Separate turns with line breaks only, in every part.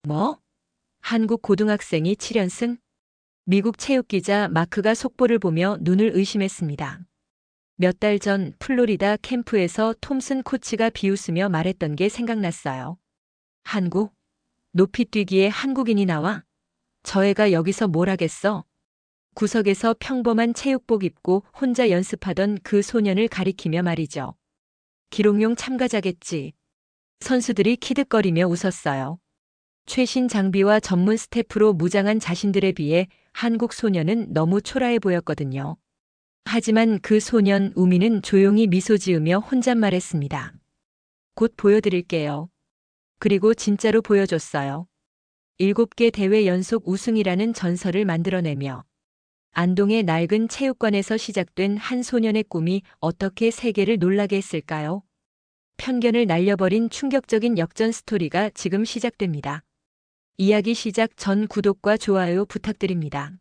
뭐? 한국 고등학생이 7연승? 미국 체육기자 마크가 속보를 보며 눈을 의심했습니다. 몇 달 전 플로리다 캠프에서 톰슨 코치가 비웃으며 말했던 게 생각났어요. 한국? 높이뛰기에 한국인이 나와? 저 애가 여기서 뭘 하겠어? 구석에서 평범한 체육복 입고 혼자 연습하던 그 소년을 가리키며 말이죠. 기록용 참가자겠지. 선수들이 키득거리며 웃었어요. 최신 장비와 전문 스태프로 무장한 자신들에 비해 한국 소년은 너무 초라해 보였거든요. 하지만 그 소년 우미는 조용히 미소 지으며 혼잣말했습니다. 곧 보여드릴게요. 그리고 진짜로 보여줬어요. 7개 대회 연속 우승이라는 전설을 만들어내며 안동의 낡은 체육관에서 시작된 한 소년의 꿈이 어떻게 세계를 놀라게 했을까요? 편견을 날려버린 충격적인 역전 스토리가 지금 시작됩니다. 이야기 시작 전 구독과 좋아요 부탁드립니다.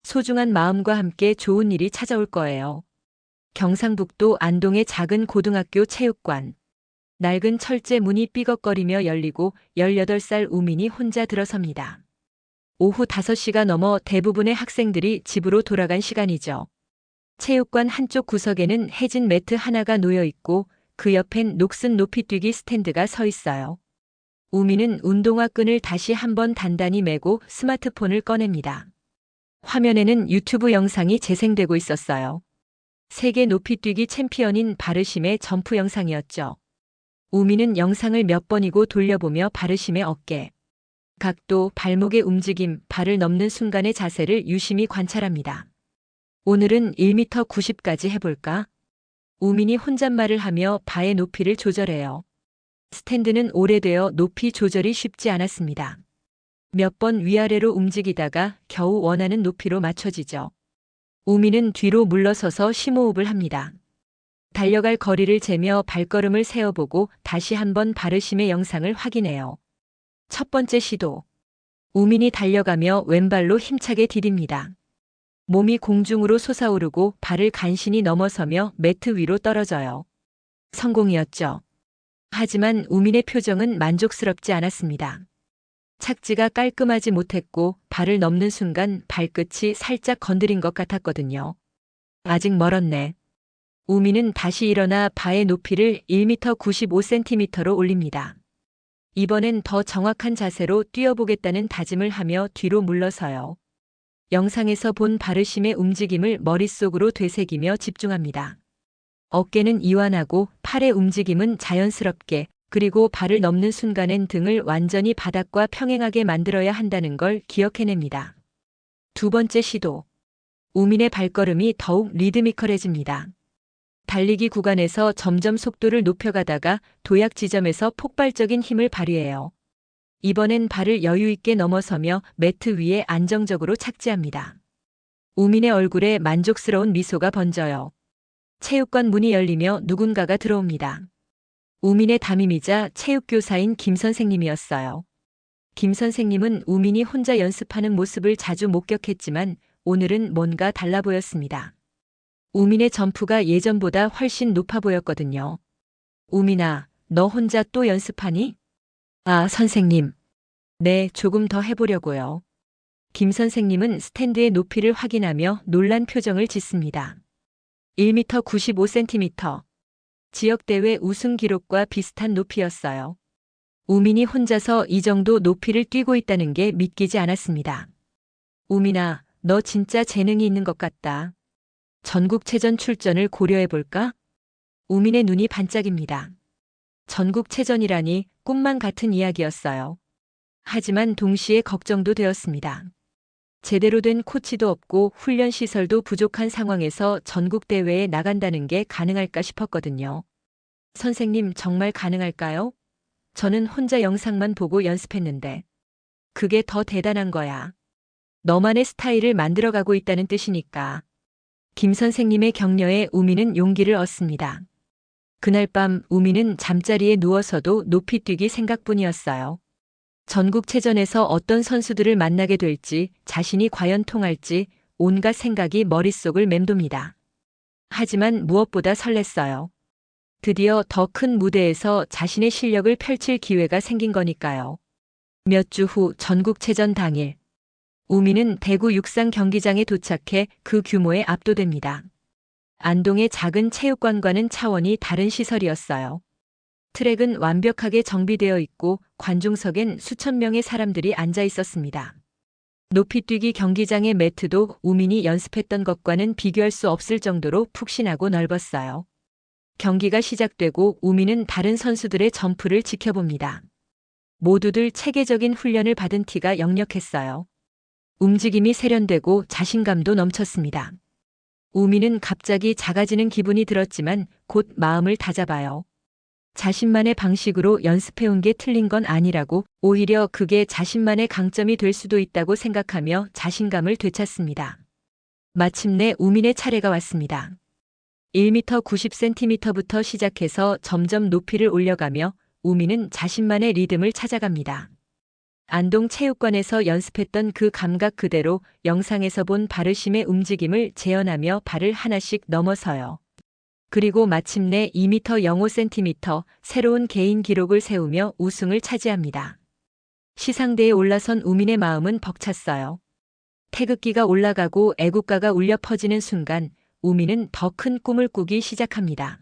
소중한 마음과 함께 좋은 일이 찾아올 거예요. 경상북도 안동의 작은 고등학교 체육관. 낡은 철제 문이 삐걱거리며 열리고 18살 우민이 혼자 들어섭니다. 오후 5시가 넘어 대부분의 학생들이 집으로 돌아간 시간이죠. 체육관 한쪽 구석에는 해진 매트 하나가 놓여 있고 그 옆엔 녹슨 높이뛰기 스탠드가 서 있어요. 우미는 운동화 끈을 다시 한번 단단히 매고 스마트폰을 꺼냅니다. 화면에는 유튜브 영상이 재생되고 있었어요. 세계 높이뛰기 챔피언인 바르심의 점프 영상이었죠. 우미는 영상을 몇 번이고 돌려보며 바르심의 어깨, 각도, 발목의 움직임, 발을 넘는 순간의 자세를 유심히 관찰합니다. 오늘은 1m 90까지 해볼까? 우민이 혼잣말을 하며 바의 높이를 조절해요. 스탠드는 오래되어 높이 조절이 쉽지 않았습니다. 몇 번 위아래로 움직이다가 겨우 원하는 높이로 맞춰지죠. 우민은 뒤로 물러서서 심호흡을 합니다. 달려갈 거리를 재며 발걸음을 세어보고 다시 한번 바르심의 영상을 확인해요. 첫 번째 시도. 우민이 달려가며 왼발로 힘차게 디딥니다. 몸이 공중으로 솟아오르고 발을 간신히 넘어서며 매트 위로 떨어져요. 성공이었죠. 하지만 우민의 표정은 만족스럽지 않았습니다. 착지가 깔끔하지 못했고 발을 넘는 순간 발끝이 살짝 건드린 것 같았거든요. 아직 멀었네. 우민은 다시 일어나 바의 높이를 1m 95cm로 올립니다. 이번엔 더 정확한 자세로 뛰어보겠다는 다짐을 하며 뒤로 물러서요. 영상에서 본 바르심의 움직임을 머릿속으로 되새기며 집중합니다. 어깨는 이완하고 팔의 움직임은 자연스럽게, 그리고 발을 넘는 순간엔 등을 완전히 바닥과 평행하게 만들어야 한다는 걸 기억해냅니다. 두 번째 시도. 우민의 발걸음이 더욱 리드미컬해집니다. 달리기 구간에서 점점 속도를 높여가다가 도약 지점에서 폭발적인 힘을 발휘해요. 이번엔 발을 여유 있게 넘어서며 매트 위에 안정적으로 착지합니다. 우민의 얼굴에 만족스러운 미소가 번져요. 체육관 문이 열리며 누군가가 들어옵니다. 우민의 담임이자 체육교사인 김 선생님이었어요. 김 선생님은 우민이 혼자 연습하는 모습을 자주 목격했지만 오늘은 뭔가 달라 보였습니다. 우민의 점프가 예전보다 훨씬 높아 보였거든요. 우민아, 너 혼자 또 연습하니? 아, 선생님. 네, 조금 더 해보려고요. 김 선생님은 스탠드의 높이를 확인하며 놀란 표정을 짓습니다. 1m 95cm. 지역대회 우승 기록과 비슷한 높이였어요. 우민이 혼자서 이 정도 높이를 뛰고 있다는 게 믿기지 않았습니다. 우민아, 너 진짜 재능이 있는 것 같다. 전국체전 출전을 고려해볼까? 우민의 눈이 반짝입니다. 전국체전이라니 꿈만 같은 이야기였어요. 하지만 동시에 걱정도 되었습니다. 제대로 된 코치도 없고 훈련 시설도 부족한 상황에서 전국대회에 나간다는 게 가능할까 싶었거든요. 선생님, 정말 가능할까요? 저는 혼자 영상만 보고 연습했는데. 그게 더 대단한 거야. 너만의 스타일을 만들어가고 있다는 뜻이니까. 김 선생님의 격려에 우미는 용기를 얻습니다. 그날 밤 우미는 잠자리에 누워서도 높이뛰기 생각뿐이었어요. 전국체전에서 어떤 선수들을 만나게 될지, 자신이 과연 통할지 온갖 생각이 머릿속을 맴돕니다. 하지만 무엇보다 설렜어요. 드디어 더 큰 무대에서 자신의 실력을 펼칠 기회가 생긴 거니까요. 몇 주 후 전국체전 당일, 우미는 대구 육상 경기장에 도착해 그 규모에 압도됩니다. 안동의 작은 체육관과는 차원이 다른 시설이었어요. 트랙은 완벽하게 정비되어 있고 관중석엔 수천 명의 사람들이 앉아 있었습니다. 높이뛰기 경기장의 매트도 우민이 연습했던 것과는 비교할 수 없을 정도로 푹신하고 넓었어요. 경기가 시작되고 우민은 다른 선수들의 점프를 지켜봅니다. 모두들 체계적인 훈련을 받은 티가 역력했어요. 움직임이 세련되고 자신감도 넘쳤습니다. 우민은 갑자기 작아지는 기분이 들었지만 곧 마음을 다잡아요. 자신만의 방식으로 연습해온 게 틀린 건 아니라고, 오히려 그게 자신만의 강점이 될 수도 있다고 생각하며 자신감을 되찾습니다. 마침내 우민의 차례가 왔습니다. 1m 90cm부터 시작해서 점점 높이를 올려가며 우민은 자신만의 리듬을 찾아갑니다. 안동 체육관에서 연습했던 그 감각 그대로 영상에서 본 바르심의 움직임을 재현하며 발을 하나씩 넘어서요. 그리고 마침내 2m 05cm 새로운 개인 기록을 세우며 우승을 차지합니다. 시상대에 올라선 우민의 마음은 벅찼어요. 태극기가 올라가고 애국가가 울려 퍼지는 순간 우민은 더 큰 꿈을 꾸기 시작합니다.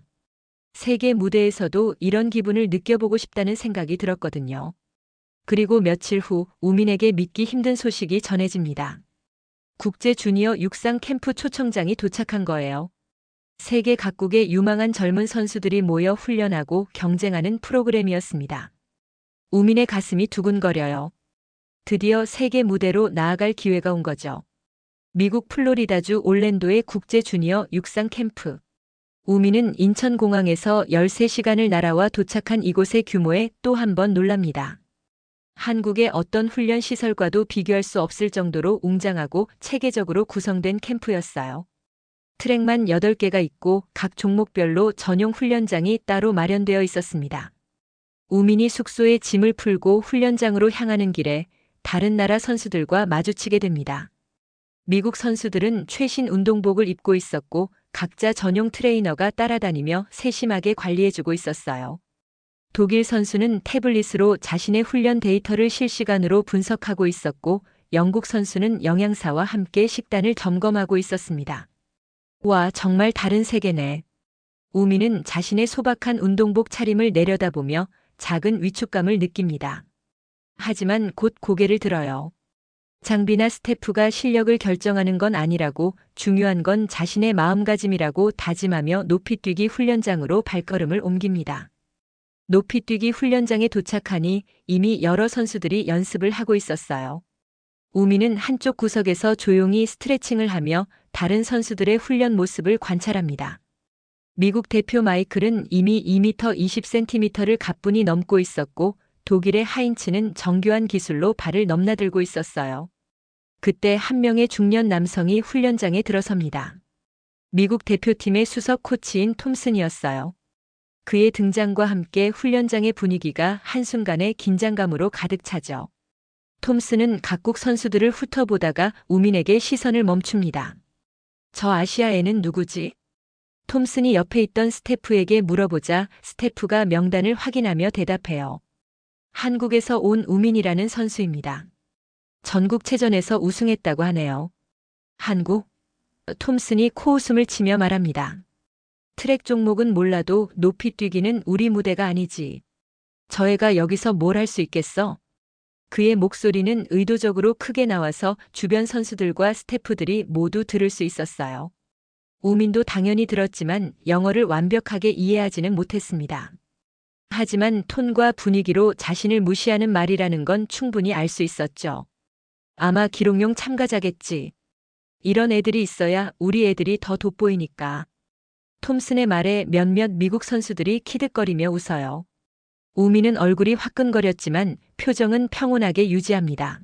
세계 무대에서도 이런 기분을 느껴보고 싶다는 생각이 들었거든요. 그리고 며칠 후 우민에게 믿기 힘든 소식이 전해집니다. 국제 주니어 육상 캠프 초청장이 도착한 거예요. 세계 각국의 유망한 젊은 선수들이 모여 훈련하고 경쟁하는 프로그램이었습니다. 우민의 가슴이 두근거려요. 드디어 세계 무대로 나아갈 기회가 온 거죠. 미국 플로리다주 올랜도의 국제 주니어 육상 캠프. 우민은 인천공항에서 13시간을 날아와 도착한 이곳의 규모에 또 한 번 놀랍니다. 한국의 어떤 훈련 시설과도 비교할 수 없을 정도로 웅장하고 체계적으로 구성된 캠프였어요. 트랙만 8개가 있고 각 종목별로 전용 훈련장이 따로 마련되어 있었습니다. 우민이 숙소에 짐을 풀고 훈련장으로 향하는 길에 다른 나라 선수들과 마주치게 됩니다. 미국 선수들은 최신 운동복을 입고 있었고 각자 전용 트레이너가 따라다니며 세심하게 관리해주고 있었어요. 독일 선수는 태블릿으로 자신의 훈련 데이터를 실시간으로 분석하고 있었고 영국 선수는 영양사와 함께 식단을 점검하고 있었습니다. 와, 정말 다른 세계네. 우민은 자신의 소박한 운동복 차림을 내려다보며 작은 위축감을 느낍니다. 하지만 곧 고개를 들어요. 장비나 스태프가 실력을 결정하는 건 아니라고, 중요한 건 자신의 마음가짐이라고 다짐하며 높이뛰기 훈련장으로 발걸음을 옮깁니다. 높이뛰기 훈련장에 도착하니 이미 여러 선수들이 연습을 하고 있었어요. 우민은 한쪽 구석에서 조용히 스트레칭을 하며 다른 선수들의 훈련 모습을 관찰합니다. 미국 대표 마이클은 이미 2m 20cm를 가뿐히 넘고 있었고 독일의 하인츠는 정교한 기술로 발을 넘나들고 있었어요. 그때 한 명의 중년 남성이 훈련장에 들어섭니다. 미국 대표팀의 수석 코치인 톰슨이었어요. 그의 등장과 함께 훈련장의 분위기가 한순간에 긴장감으로 가득 차죠. 톰슨은 각국 선수들을 훑어보다가 우민에게 시선을 멈춥니다. 저 아시아에는 누구지? 톰슨이 옆에 있던 스태프에게 물어보자 스태프가 명단을 확인하며 대답해요. 한국에서 온 우민이라는 선수입니다. 전국체전에서 우승했다고 하네요. 한국? 톰슨이 코웃음을 치며 말합니다. 트랙 종목은 몰라도 높이뛰기는 우리 무대가 아니지. 저 애가 여기서 뭘 할 수 있겠어? 그의 목소리는 의도적으로 크게 나와서 주변 선수들과 스태프들이 모두 들을 수 있었어요. 우민도 당연히 들었지만 영어를 완벽하게 이해하지는 못했습니다. 하지만 톤과 분위기로 자신을 무시하는 말이라는 건 충분히 알 수 있었죠. 아마 기록용 참가자겠지. 이런 애들이 있어야 우리 애들이 더 돋보이니까. 톰슨의 말에 몇몇 미국 선수들이 키득거리며 웃어요. 우민은 얼굴이 화끈거렸지만 표정은 평온하게 유지합니다.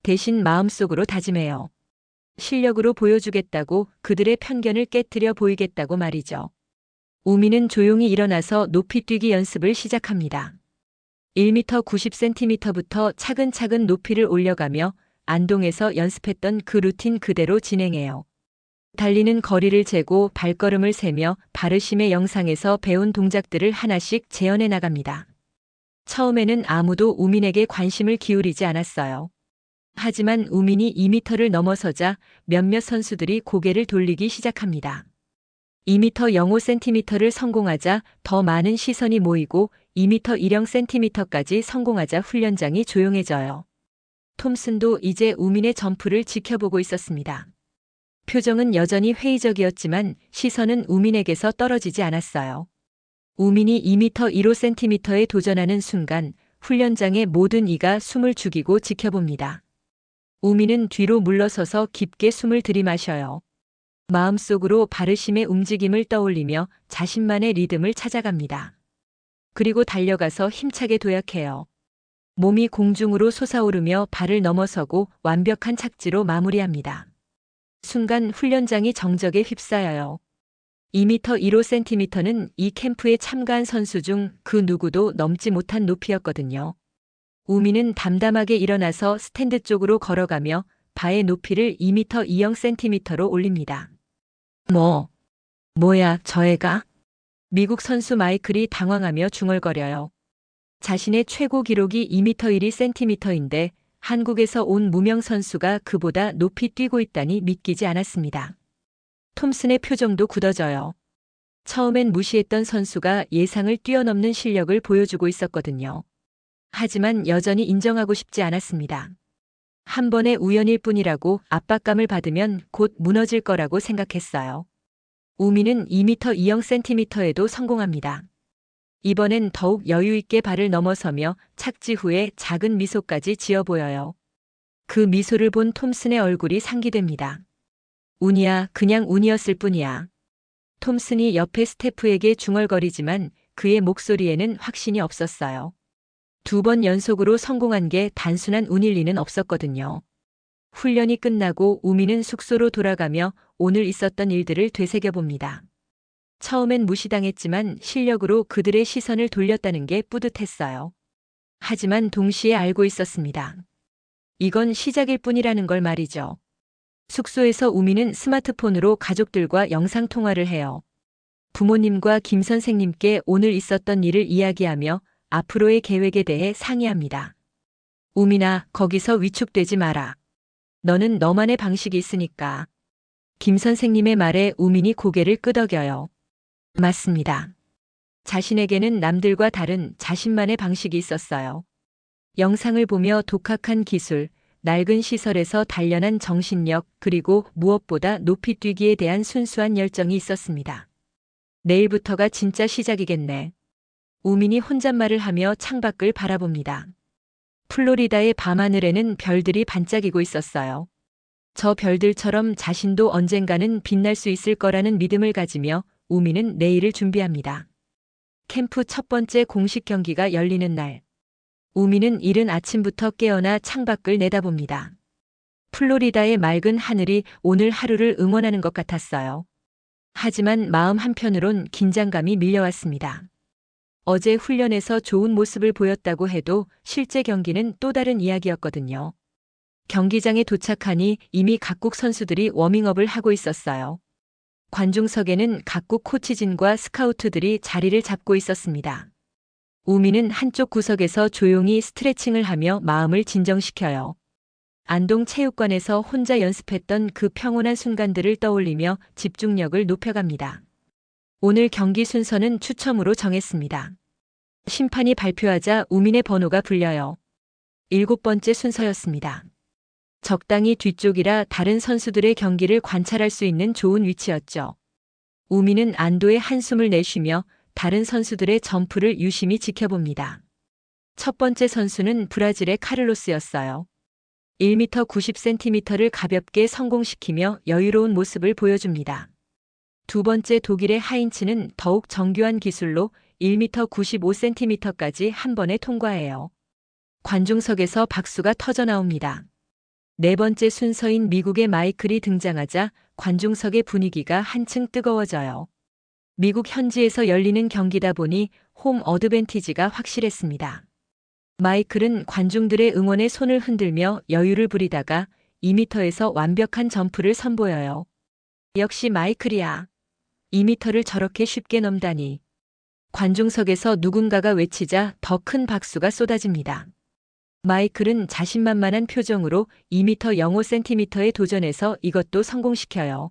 대신 마음속으로 다짐해요. 실력으로 보여주겠다고, 그들의 편견을 깨트려 보이겠다고 말이죠. 우민은 조용히 일어나서 높이뛰기 연습을 시작합니다. 1m 90cm부터 차근차근 높이를 올려가며 안동에서 연습했던 그 루틴 그대로 진행해요. 달리는 거리를 재고 발걸음을 세며 바르심의 영상에서 배운 동작들을 하나씩 재현해 나갑니다. 처음에는 아무도 우민에게 관심을 기울이지 않았어요. 하지만 우민이 2m를 넘어서자 몇몇 선수들이 고개를 돌리기 시작합니다. 2m 05cm를 성공하자 더 많은 시선이 모이고 2m 10cm까지 성공하자 훈련장이 조용해져요. 톰슨도 이제 우민의 점프를 지켜보고 있었습니다. 표정은 여전히 회의적이었지만 시선은 우민에게서 떨어지지 않았어요. 우민이 2m 15cm에 도전하는 순간 훈련장의 모든 이가 숨을 죽이고 지켜봅니다. 우민은 뒤로 물러서서 깊게 숨을 들이마셔요. 마음속으로 바르심의 움직임을 떠올리며 자신만의 리듬을 찾아갑니다. 그리고 달려가서 힘차게 도약해요. 몸이 공중으로 솟아오르며 발을 넘어서고 완벽한 착지로 마무리합니다. 순간 훈련장이 정적에 휩싸여요. 2m 15cm는 이 캠프에 참가한 선수 중 그 누구도 넘지 못한 높이였거든요. 우미는 담담하게 일어나서 스탠드 쪽으로 걸어가며 바의 높이를 2m 20cm로 올립니다. 뭐야, 저 애가? 미국 선수 마이클이 당황하며 중얼거려요. 자신의 최고 기록이 2m 12cm인데 한국에서 온 무명 선수가 그보다 높이 뛰고 있다니 믿기지 않았습니다. 톰슨의 표정도 굳어져요. 처음엔 무시했던 선수가 예상을 뛰어넘는 실력을 보여주고 있었거든요. 하지만 여전히 인정하고 싶지 않았습니다. 한 번의 우연일 뿐이라고 압박감을 받으면 곧 무너질 거라고 생각했어요. 우미는 2m 20cm에도 성공합니다. 이번엔 더욱 여유 있게 발을 넘어서며 착지 후에 작은 미소까지 지어 보여요. 그 미소를 본 톰슨의 얼굴이 상기됩니다. 운이야, 그냥 운이었을 뿐이야. 톰슨이 옆에 스태프에게 중얼거리지만 그의 목소리에는 확신이 없었어요. 2번 연속으로 성공한 게 단순한 운일 리는 없었거든요. 훈련이 끝나고 우미는 숙소로 돌아가며 오늘 있었던 일들을 되새겨봅니다. 처음엔 무시당했지만 실력으로 그들의 시선을 돌렸다는 게 뿌듯했어요. 하지만 동시에 알고 있었습니다. 이건 시작일 뿐이라는 걸 말이죠. 숙소에서 우미는 스마트폰으로 가족들과 영상통화를 해요. 부모님과 김 선생님께 오늘 있었던 일을 이야기하며 앞으로의 계획에 대해 상의합니다. 우민아, 거기서 위축되지 마라. 너는 너만의 방식이 있으니까. 김 선생님의 말에 우민이 고개를 끄덕여요. 맞습니다. 자신에게는 남들과 다른 자신만의 방식이 있었어요. 영상을 보며 독학한 기술, 낡은 시설에서 단련한 정신력, 그리고 무엇보다 높이 뛰기에 대한 순수한 열정이 있었습니다. 내일부터가 진짜 시작이겠네. 우민이 혼잣말을 하며 창밖을 바라봅니다. 플로리다의 밤하늘에는 별들이 반짝이고 있었어요. 저 별들처럼 자신도 언젠가는 빛날 수 있을 거라는 믿음을 가지며 우민은 내일을 준비합니다. 캠프 첫 번째 공식 경기가 열리는 날. 우민은 이른 아침부터 깨어나 창밖을 내다봅니다. 플로리다의 맑은 하늘이 오늘 하루를 응원하는 것 같았어요. 하지만 마음 한편으론 긴장감이 밀려왔습니다. 어제 훈련에서 좋은 모습을 보였다고 해도 실제 경기는 또 다른 이야기였거든요. 경기장에 도착하니 이미 각국 선수들이 워밍업을 하고 있었어요. 관중석에는 각국 코치진과 스카우트들이 자리를 잡고 있었습니다. 우미는 한쪽 구석에서 조용히 스트레칭을 하며 마음을 진정시켜요. 안동 체육관에서 혼자 연습했던 그 평온한 순간들을 떠올리며 집중력을 높여갑니다. 오늘 경기 순서는 추첨으로 정했습니다. 심판이 발표하자 우민의 번호가 불려요. 7번째 순서였습니다. 적당히 뒤쪽이라 다른 선수들의 경기를 관찰할 수 있는 좋은 위치였죠. 우민은 안도의 한숨을 내쉬며 다른 선수들의 점프를 유심히 지켜봅니다. 첫 번째 선수는 브라질의 카를로스였어요. 1m 90cm를 가볍게 성공시키며 여유로운 모습을 보여줍니다. 두 번째 독일의 하인츠는 더욱 정교한 기술로 1m 95cm까지 한 번에 통과해요. 관중석에서 박수가 터져 나옵니다. 네 번째 순서인 미국의 마이클이 등장하자 관중석의 분위기가 한층 뜨거워져요. 미국 현지에서 열리는 경기다 보니 홈 어드밴티지가 확실했습니다. 마이클은 관중들의 응원에 손을 흔들며 여유를 부리다가 2m에서 완벽한 점프를 선보여요. 역시 마이클이야. 2m를 저렇게 쉽게 넘다니. 관중석에서 누군가가 외치자 더 큰 박수가 쏟아집니다. 마이클은 자신만만한 표정으로 2m 05cm에 도전해서 이것도 성공시켜요.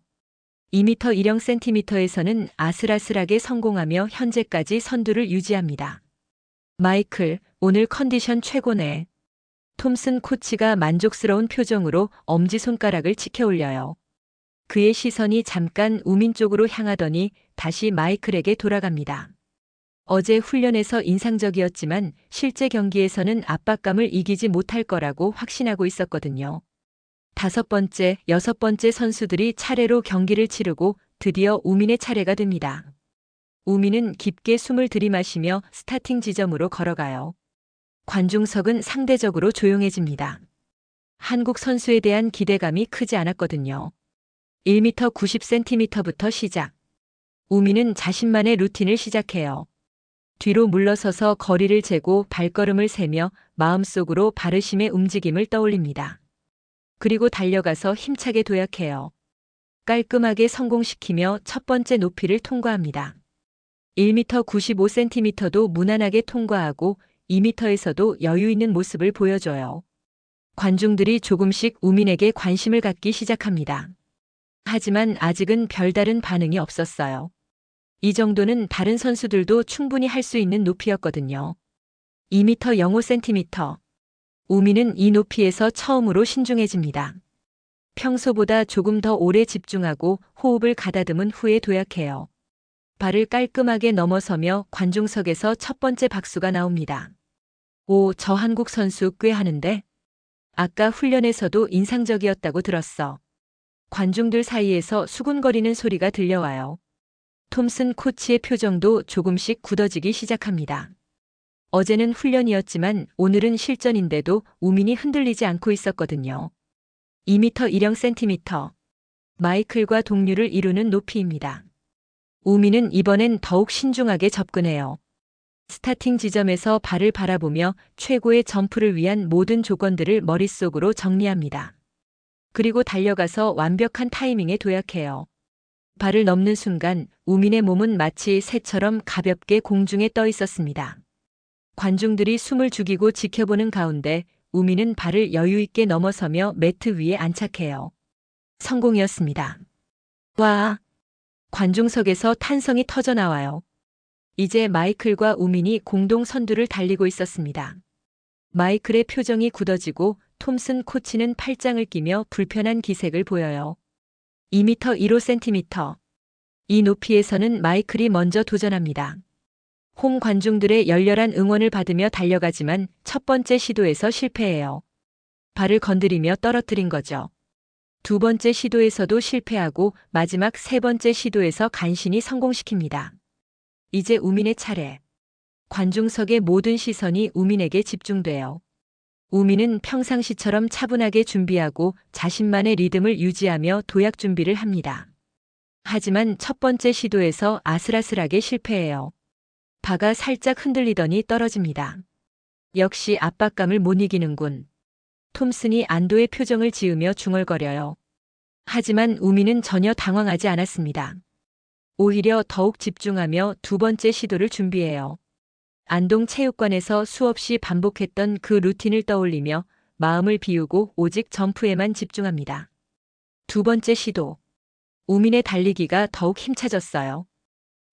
2m 10cm에서는 아슬아슬하게 성공하며 현재까지 선두를 유지합니다. 마이클, 오늘 컨디션 최고네. 톰슨 코치가 만족스러운 표정으로 엄지손가락을 치켜 올려요. 그의 시선이 잠깐 우민 쪽으로 향하더니 다시 마이클에게 돌아갑니다. 어제 훈련에서 인상적이었지만 실제 경기에서는 압박감을 이기지 못할 거라고 확신하고 있었거든요. 5번째, 6번째 선수들이 차례로 경기를 치르고 드디어 우민의 차례가 됩니다. 우민은 깊게 숨을 들이마시며 스타팅 지점으로 걸어가요. 관중석은 상대적으로 조용해집니다. 한국 선수에 대한 기대감이 크지 않았거든요. 1m 90cm부터 시작. 우민은 자신만의 루틴을 시작해요. 뒤로 물러서서 거리를 재고 발걸음을 세며 마음속으로 바르심의 움직임을 떠올립니다. 그리고 달려가서 힘차게 도약해요. 깔끔하게 성공시키며 첫 번째 높이를 통과합니다. 1m 95cm도 무난하게 통과하고 2m에서도 여유 있는 모습을 보여줘요. 관중들이 조금씩 우민에게 관심을 갖기 시작합니다. 하지만 아직은 별다른 반응이 없었어요. 이 정도는 다른 선수들도 충분히 할 수 있는 높이였거든요. 2m 05cm. 우민은 이 높이에서 처음으로 신중해집니다. 평소보다 조금 더 오래 집중하고 호흡을 가다듬은 후에 도약해요. 발을 깔끔하게 넘어서며 관중석에서 첫 번째 박수가 나옵니다. 오, 저 한국 선수 꽤 하는데? 아까 훈련에서도 인상적이었다고 들었어. 관중들 사이에서 수군거리는 소리가 들려와요. 톰슨 코치의 표정도 조금씩 굳어지기 시작합니다. 어제는 훈련이었지만 오늘은 실전인데도 우민이 흔들리지 않고 있었거든요. 2m 10cm. 마이클과 동률을 이루는 높이입니다. 우민은 이번엔 더욱 신중하게 접근해요. 스타팅 지점에서 발을 바라보며 최고의 점프를 위한 모든 조건들을 머릿속으로 정리합니다. 그리고 달려가서 완벽한 타이밍에 도약해요. 발을 넘는 순간 우민의 몸은 마치 새처럼 가볍게 공중에 떠 있었습니다. 관중들이 숨을 죽이고 지켜보는 가운데 우민은 발을 여유 있게 넘어서며 매트 위에 안착해요. 성공이었습니다. 와! 관중석에서 탄성이 터져 나와요. 이제 마이클과 우민이 공동 선두를 달리고 있었습니다. 마이클의 표정이 굳어지고 톰슨 코치는 팔짱을 끼며 불편한 기색을 보여요. 2m 15cm. 이 높이에서는 마이클이 먼저 도전합니다. 홈 관중들의 열렬한 응원을 받으며 달려가지만 첫 번째 시도에서 실패해요. 발을 건드리며 떨어뜨린 거죠. 두 번째 시도에서도 실패하고 마지막 세 번째 시도에서 간신히 성공시킵니다. 이제 우민의 차례. 관중석의 모든 시선이 우민에게 집중돼요. 우민은 평상시처럼 차분하게 준비하고 자신만의 리듬을 유지하며 도약 준비를 합니다. 하지만 첫 번째 시도에서 아슬아슬하게 실패해요. 바가 살짝 흔들리더니 떨어집니다. 역시 압박감을 못 이기는군. 톰슨이 안도의 표정을 지으며 중얼거려요. 하지만 우민은 전혀 당황하지 않았습니다. 오히려 더욱 집중하며 두 번째 시도를 준비해요. 안동 체육관에서 수없이 반복했던 그 루틴을 떠올리며 마음을 비우고 오직 점프에만 집중합니다. 두 번째 시도. 우민의 달리기가 더욱 힘차졌어요.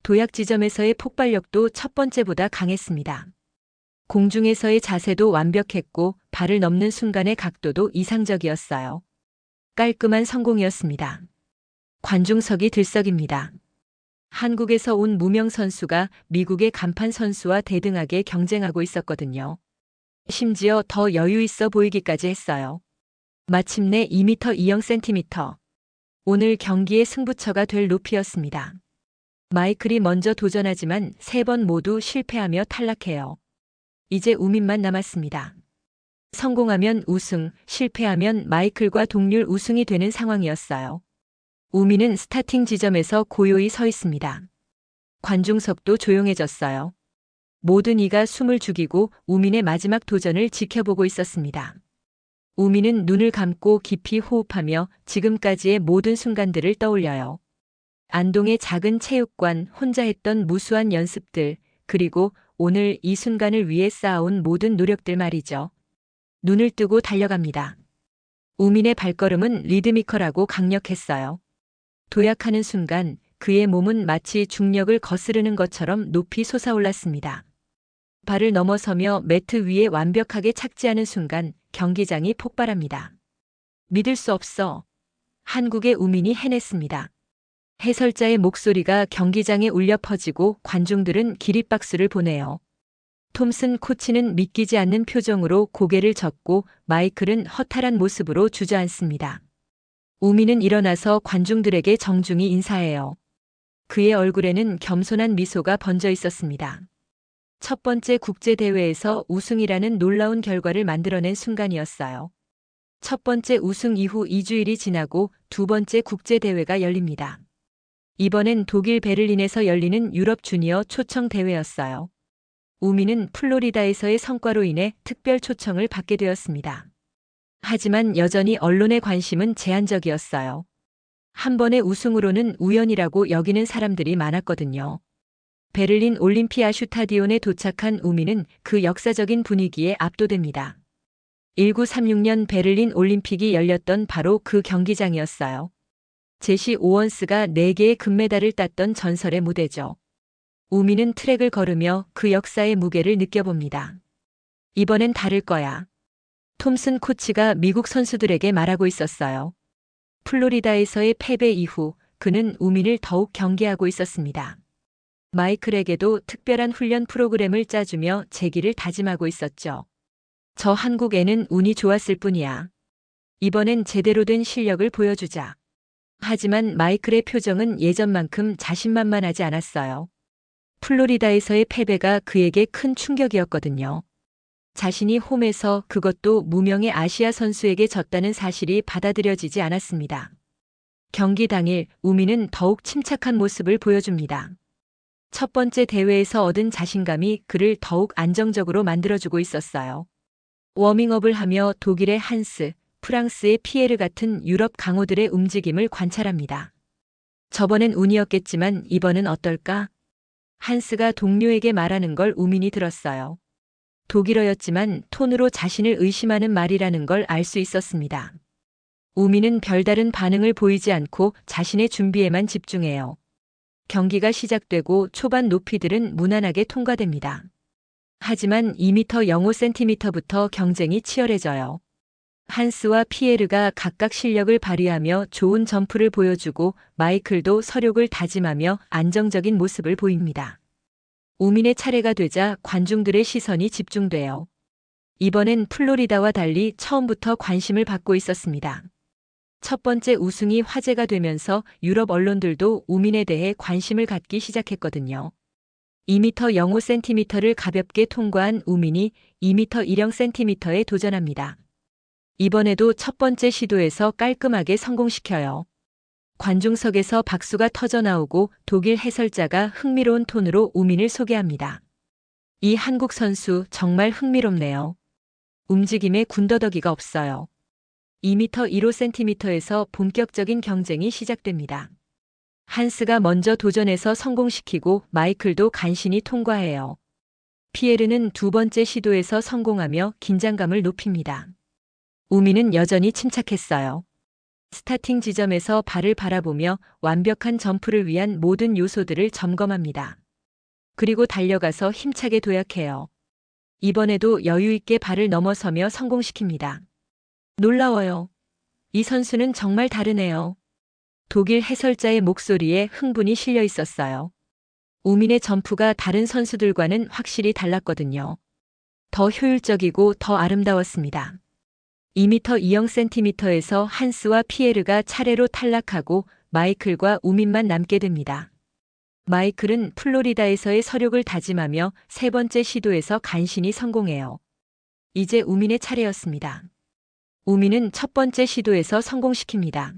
도약 지점에서의 폭발력도 첫 번째보다 강했습니다. 공중에서의 자세도 완벽했고 발을 넘는 순간의 각도도 이상적이었어요. 깔끔한 성공이었습니다. 관중석이 들썩입니다. 한국에서 온 무명 선수가 미국의 간판 선수와 대등하게 경쟁하고 있었거든요. 심지어 더 여유 있어 보이기까지 했어요. 마침내 2m 20cm. 오늘 경기의 승부처가 될 높이였습니다. 마이클이 먼저 도전하지만 3번 모두 실패하며 탈락해요. 이제 우민만 남았습니다. 성공하면 우승, 실패하면 마이클과 동률 우승이 되는 상황이었어요. 우민은 스타팅 지점에서 고요히 서 있습니다. 관중석도 조용해졌어요. 모든 이가 숨을 죽이고 우민의 마지막 도전을 지켜보고 있었습니다. 우민은 눈을 감고 깊이 호흡하며 지금까지의 모든 순간들을 떠올려요. 안동의 작은 체육관, 혼자 했던 무수한 연습들, 그리고 오늘 이 순간을 위해 쌓아온 모든 노력들 말이죠. 눈을 뜨고 달려갑니다. 우민의 발걸음은 리드미컬하고 강력했어요. 도약하는 순간 그의 몸은 마치 중력을 거스르는 것처럼 높이 솟아올랐습니다. 발을 넘어서며 매트 위에 완벽하게 착지하는 순간 경기장이 폭발합니다. 믿을 수 없어. 한국의 우민이 해냈습니다. 해설자의 목소리가 경기장에 울려 퍼지고 관중들은 기립박수를 보내요. 톰슨 코치는 믿기지 않는 표정으로 고개를 젓고 마이클은 허탈한 모습으로 주저앉습니다. 우민은 일어나서 관중들에게 정중히 인사해요. 그의 얼굴에는 겸손한 미소가 번져 있었습니다. 첫 번째 국제대회에서 우승이라는 놀라운 결과를 만들어낸 순간이었어요. 첫 번째 우승 이후 2주일이 지나고 두 번째 국제대회가 열립니다. 이번엔 독일 베를린에서 열리는 유럽 주니어 초청 대회였어요. 우민은 플로리다에서의 성과로 인해 특별 초청을 받게 되었습니다. 하지만 여전히 언론의 관심은 제한적이었어요. 한 번의 우승으로는 우연이라고 여기는 사람들이 많았거든요. 베를린 올림피아 슈타디온에 도착한 우민은 그 역사적인 분위기에 압도됩니다. 1936년 베를린 올림픽이 열렸던 바로 그 경기장이었어요. 제시 오원스가 4개의 금메달을 땄던 전설의 무대죠. 우민은 트랙을 걸으며 그 역사의 무게를 느껴봅니다. 이번엔 다를 거야. 톰슨 코치가 미국 선수들에게 말하고 있었어요. 플로리다에서의 패배 이후 그는 우민을 더욱 경계하고 있었습니다. 마이클에게도 특별한 훈련 프로그램을 짜주며 재기를 다짐하고 있었죠. 저 한국 애는 운이 좋았을 뿐이야. 이번엔 제대로 된 실력을 보여주자. 하지만 마이클의 표정은 예전만큼 자신만만하지 않았어요. 플로리다에서의 패배가 그에게 큰 충격이었거든요. 자신이 홈에서 그것도 무명의 아시아 선수에게 졌다는 사실이 받아들여지지 않았습니다. 경기 당일 우민은 더욱 침착한 모습을 보여줍니다. 첫 번째 대회에서 얻은 자신감이 그를 더욱 안정적으로 만들어주고 있었어요. 워밍업을 하며 독일의 한스, 프랑스의 피에르 같은 유럽 강호들의 움직임을 관찰합니다. 저번엔 운이었겠지만 이번은 어떨까? 한스가 동료에게 말하는 걸 우민이 들었어요. 독일어였지만 톤으로 자신을 의심하는 말이라는 걸 알 수 있었습니다. 우민은 별다른 반응을 보이지 않고 자신의 준비에만 집중해요. 경기가 시작되고 초반 높이들은 무난하게 통과됩니다. 하지만 2m 05cm부터 경쟁이 치열해져요. 한스와 피에르가 각각 실력을 발휘하며 좋은 점프를 보여주고 마이클도 서력을 다짐하며 안정적인 모습을 보입니다. 우민의 차례가 되자 관중들의 시선이 집중돼요. 이번엔 플로리다와 달리 처음부터 관심을 받고 있었습니다. 첫 번째 우승이 화제가 되면서 유럽 언론들도 우민에 대해 관심을 갖기 시작했거든요. 2m 05cm를 가볍게 통과한 우민이 2m 10cm에 도전합니다. 이번에도 첫 번째 시도에서 깔끔하게 성공시켜요. 관중석에서 박수가 터져나오고 독일 해설자가 흥미로운 톤으로 우민을 소개합니다. 이 한국 선수 정말 흥미롭네요. 움직임에 군더더기가 없어요. 2m 15cm에서 본격적인 경쟁이 시작됩니다. 한스가 먼저 도전해서 성공시키고 마이클도 간신히 통과해요. 피에르는 두 번째 시도에서 성공하며 긴장감을 높입니다. 우민은 여전히 침착했어요. 스타팅 지점에서 발을 바라보며 완벽한 점프를 위한 모든 요소들을 점검합니다. 그리고 달려가서 힘차게 도약해요. 이번에도 여유 있게 발을 넘어서며 성공시킵니다. 놀라워요. 이 선수는 정말 다르네요. 독일 해설자의 목소리에 흥분이 실려 있었어요. 우민의 점프가 다른 선수들과는 확실히 달랐거든요. 더 효율적이고 더 아름다웠습니다. 2m 20cm에서 한스와 피에르가 차례로 탈락하고 마이클과 우민만 남게 됩니다. 마이클은 플로리다에서의 서력을 다짐하며 세 번째 시도에서 간신히 성공해요. 이제 우민의 차례였습니다. 우민은 첫 번째 시도에서 성공시킵니다.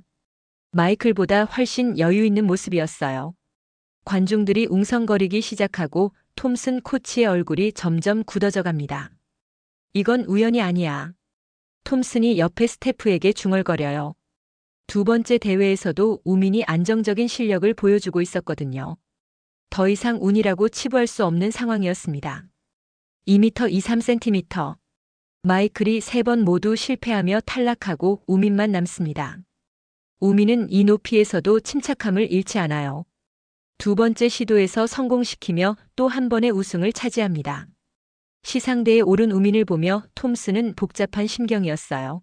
마이클보다 훨씬 여유 있는 모습이었어요. 관중들이 웅성거리기 시작하고 톰슨 코치의 얼굴이 점점 굳어져 갑니다. 이건 우연이 아니야. 톰슨이 옆에 스태프에게 중얼거려요. 두 번째 대회에서도 우민이 안정적인 실력을 보여주고 있었거든요. 더 이상 운이라고 치부할 수 없는 상황이었습니다. 2m 23cm. 마이클이 3번 모두 실패하며 탈락하고 우민만 남습니다. 우민은 이 높이에서도 침착함을 잃지 않아요. 두 번째 시도에서 성공시키며 또 한 번의 우승을 차지합니다. 시상대에 오른 우민을 보며 톰슨은 복잡한 심경이었어요.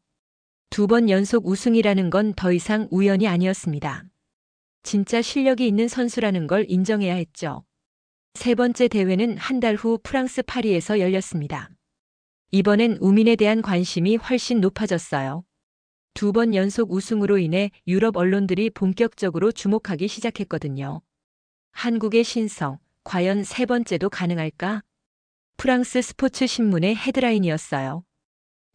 2번 연속 우승이라는 건 더 이상 우연이 아니었습니다. 진짜 실력이 있는 선수라는 걸 인정해야 했죠. 세 번째 대회는 한 달 후 프랑스 파리에서 열렸습니다. 이번엔 우민에 대한 관심이 훨씬 높아졌어요. 2번 연속 우승으로 인해 유럽 언론들이 본격적으로 주목하기 시작했거든요. 한국의 신성, 과연 세 번째도 가능할까? 프랑스 스포츠 신문의 헤드라인이었어요.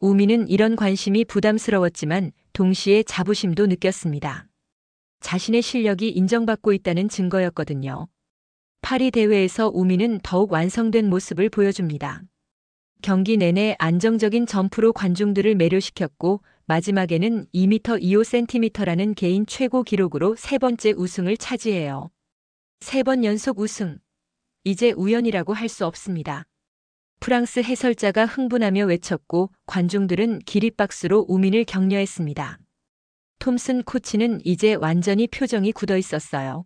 우민은 이런 관심이 부담스러웠지만 동시에 자부심도 느꼈습니다. 자신의 실력이 인정받고 있다는 증거였거든요. 파리 대회에서 우민은 더욱 완성된 모습을 보여줍니다. 경기 내내 안정적인 점프로 관중들을 매료시켰고 마지막에는 2m 25cm라는 개인 최고 기록으로 세 번째 우승을 차지해요. 3번 연속 우승. 이제 우연이라고 할 수 없습니다. 프랑스 해설자가 흥분하며 외쳤고 관중들은 기립박수로 우민을 격려했습니다. 톰슨 코치는 이제 완전히 표정이 굳어 있었어요.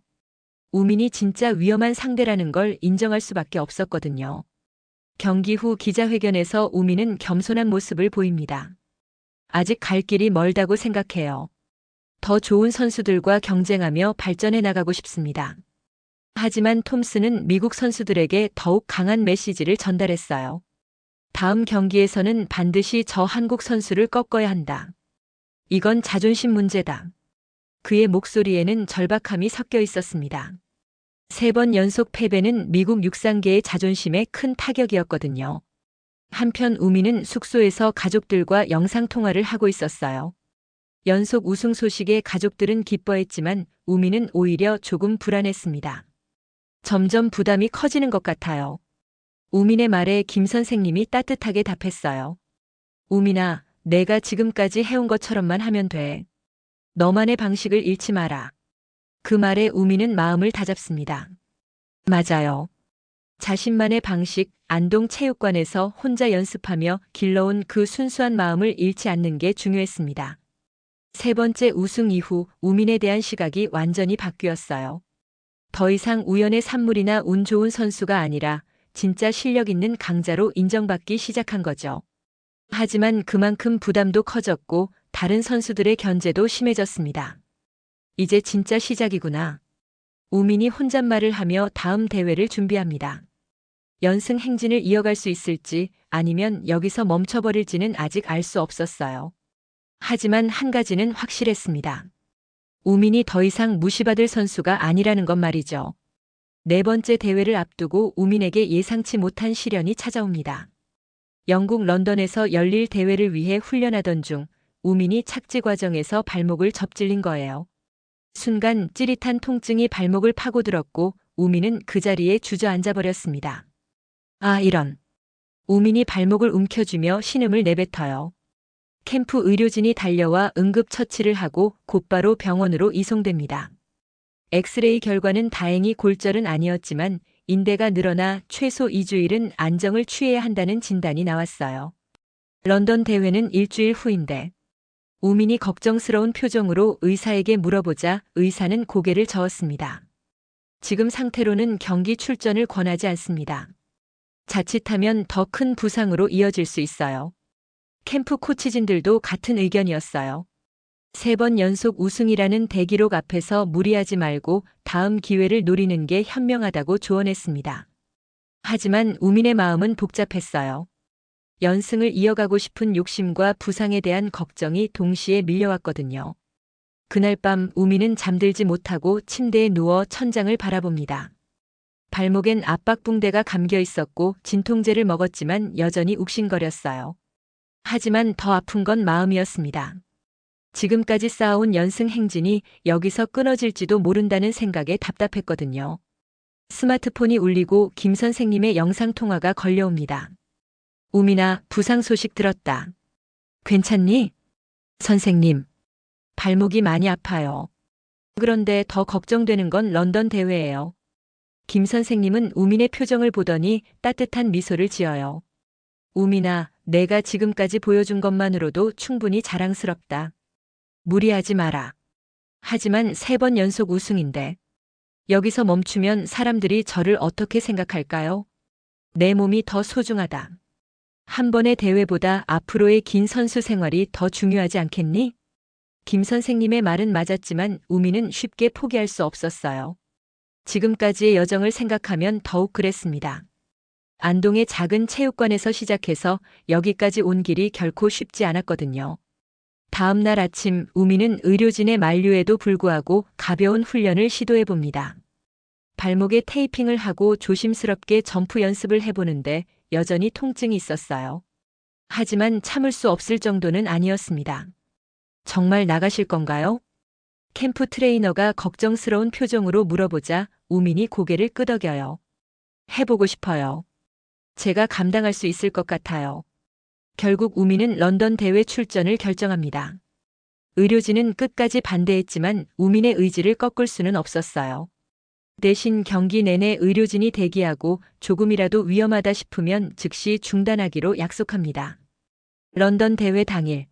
우민이 진짜 위험한 상대라는 걸 인정할 수밖에 없었거든요. 경기 후 기자회견에서 우민은 겸손한 모습을 보입니다. 아직 갈 길이 멀다고 생각해요. 더 좋은 선수들과 경쟁하며 발전해 나가고 싶습니다. 하지만 톰슨은 미국 선수들에게 더욱 강한 메시지를 전달했어요. 다음 경기에서는 반드시 저 한국 선수를 꺾어야 한다. 이건 자존심 문제다. 그의 목소리에는 절박함이 섞여 있었습니다. 3번 연속 패배는 미국 육상계의 자존심에 큰 타격이었거든요. 한편 우민은 숙소에서 가족들과 영상통화를 하고 있었어요. 연속 우승 소식에 가족들은 기뻐했지만 우민은 오히려 조금 불안했습니다. 점점 부담이 커지는 것 같아요. 우민의 말에 김 선생님이 따뜻하게 답했어요. 우민아, 내가 지금까지 해온 것처럼만 하면 돼. 너만의 방식을 잃지 마라. 그 말에 우민은 마음을 다잡습니다. 맞아요. 자신만의 방식, 안동체육관에서 혼자 연습하며 길러온 그 순수한 마음을 잃지 않는 게 중요했습니다. 세 번째 우승 이후 우민에 대한 시각이 완전히 바뀌었어요. 더 이상 우연의 산물이나 운 좋은 선수가 아니라 진짜 실력 있는 강자로 인정받기 시작한 거죠. 하지만 그만큼 부담도 커졌고 다른 선수들의 견제도 심해졌습니다. 이제 진짜 시작이구나. 우민이 혼잣말을 하며 다음 대회를 준비합니다. 연승 행진을 이어갈 수 있을지 아니면 여기서 멈춰버릴지는 아직 알 수 없었어요. 하지만 한 가지는 확실했습니다. 우민이 더 이상 무시받을 선수가 아니라는 것 말이죠. 네 번째 대회를 앞두고 우민에게 예상치 못한 시련이 찾아옵니다. 영국 런던에서 열릴 대회를 위해 훈련하던 중 우민이 착지 과정에서 발목을 접질린 거예요. 순간 찌릿한 통증이 발목을 파고들었고 우민은 그 자리에 주저앉아 버렸습니다. 아, 이런. 우민이 발목을 움켜쥐며 신음을 내뱉어요. 캠프 의료진이 달려와 응급처치를 하고 곧바로 병원으로 이송됩니다. 엑스레이 결과는 다행히 골절은 아니었지만 인대가 늘어나 최소 2주일은 안정을 취해야 한다는 진단이 나왔어요. 런던 대회는 일주일 후인데 우민이 걱정스러운 표정으로 의사에게 물어보자 의사는 고개를 저었습니다. 지금 상태로는 경기 출전을 권하지 않습니다. 자칫하면 더 큰 부상으로 이어질 수 있어요. 캠프 코치진들도 같은 의견이었어요. 3번 연속 우승이라는 대기록 앞에서 무리하지 말고 다음 기회를 노리는 게 현명하다고 조언했습니다. 하지만 우민의 마음은 복잡했어요. 연승을 이어가고 싶은 욕심과 부상에 대한 걱정이 동시에 밀려왔거든요. 그날 밤 우민은 잠들지 못하고 침대에 누워 천장을 바라봅니다. 발목엔 압박붕대가 감겨 있었고 진통제를 먹었지만 여전히 욱신거렸어요. 하지만 더 아픈 건 마음이었습니다. 지금까지 쌓아온 연승 행진이 여기서 끊어질지도 모른다는 생각에 답답했거든요. 스마트폰이 울리고 김 선생님의 영상통화가 걸려옵니다. 우민아, 부상 소식 들었다. 괜찮니? 선생님, 발목이 많이 아파요. 그런데 더 걱정되는 건 런던 대회예요. 김 선생님은 우민의 표정을 보더니 따뜻한 미소를 지어요. 우민아, 내가 지금까지 보여준 것만으로도 충분히 자랑스럽다. 무리하지 마라. 하지만 3번 연속 우승인데 여기서 멈추면 사람들이 저를 어떻게 생각할까요? 내 몸이 더 소중하다. 한 번의 대회보다 앞으로의 긴 선수 생활이 더 중요하지 않겠니? 김 선생님의 말은 맞았지만 우민은 쉽게 포기할 수 없었어요. 지금까지의 여정을 생각하면 더욱 그랬습니다. 안동의 작은 체육관에서 시작해서 여기까지 온 길이 결코 쉽지 않았거든요. 다음 날 아침 우민은 의료진의 만류에도 불구하고 가벼운 훈련을 시도해 봅니다. 발목에 테이핑을 하고 조심스럽게 점프 연습을 해보는데 여전히 통증이 있었어요. 하지만 참을 수 없을 정도는 아니었습니다. 정말 나가실 건가요? 캠프 트레이너가 걱정스러운 표정으로 물어보자 우민이 고개를 끄덕여요. 해보고 싶어요. 제가 감당할 수 있을 것 같아요. 결국 우민은 런던 대회 출전을 결정합니다. 의료진은 끝까지 반대했지만 우민의 의지를 꺾을 수는 없었어요. 대신 경기 내내 의료진이 대기하고 조금이라도 위험하다 싶으면 즉시 중단하기로 약속합니다. 런던 대회 당일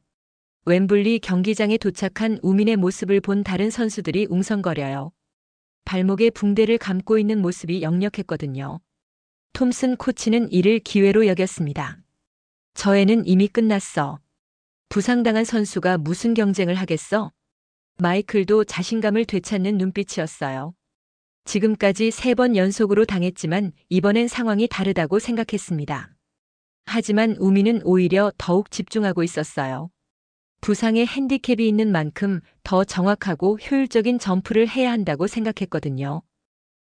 웸블리 경기장에 도착한 우민의 모습을 본 다른 선수들이 웅성거려요. 발목에 붕대를 감고 있는 모습이 역력했거든요. 톰슨 코치는 이를 기회로 여겼습니다. 저애는 이미 끝났어. 부상당한 선수가 무슨 경쟁을 하겠어? 마이클도 자신감을 되찾는 눈빛이었어요. 지금까지 3번 연속으로 당했지만 이번엔 상황이 다르다고 생각했습니다. 하지만 우민은 오히려 더욱 집중하고 있었어요. 부상에 핸디캡이 있는 만큼 더 정확하고 효율적인 점프를 해야 한다고 생각했거든요.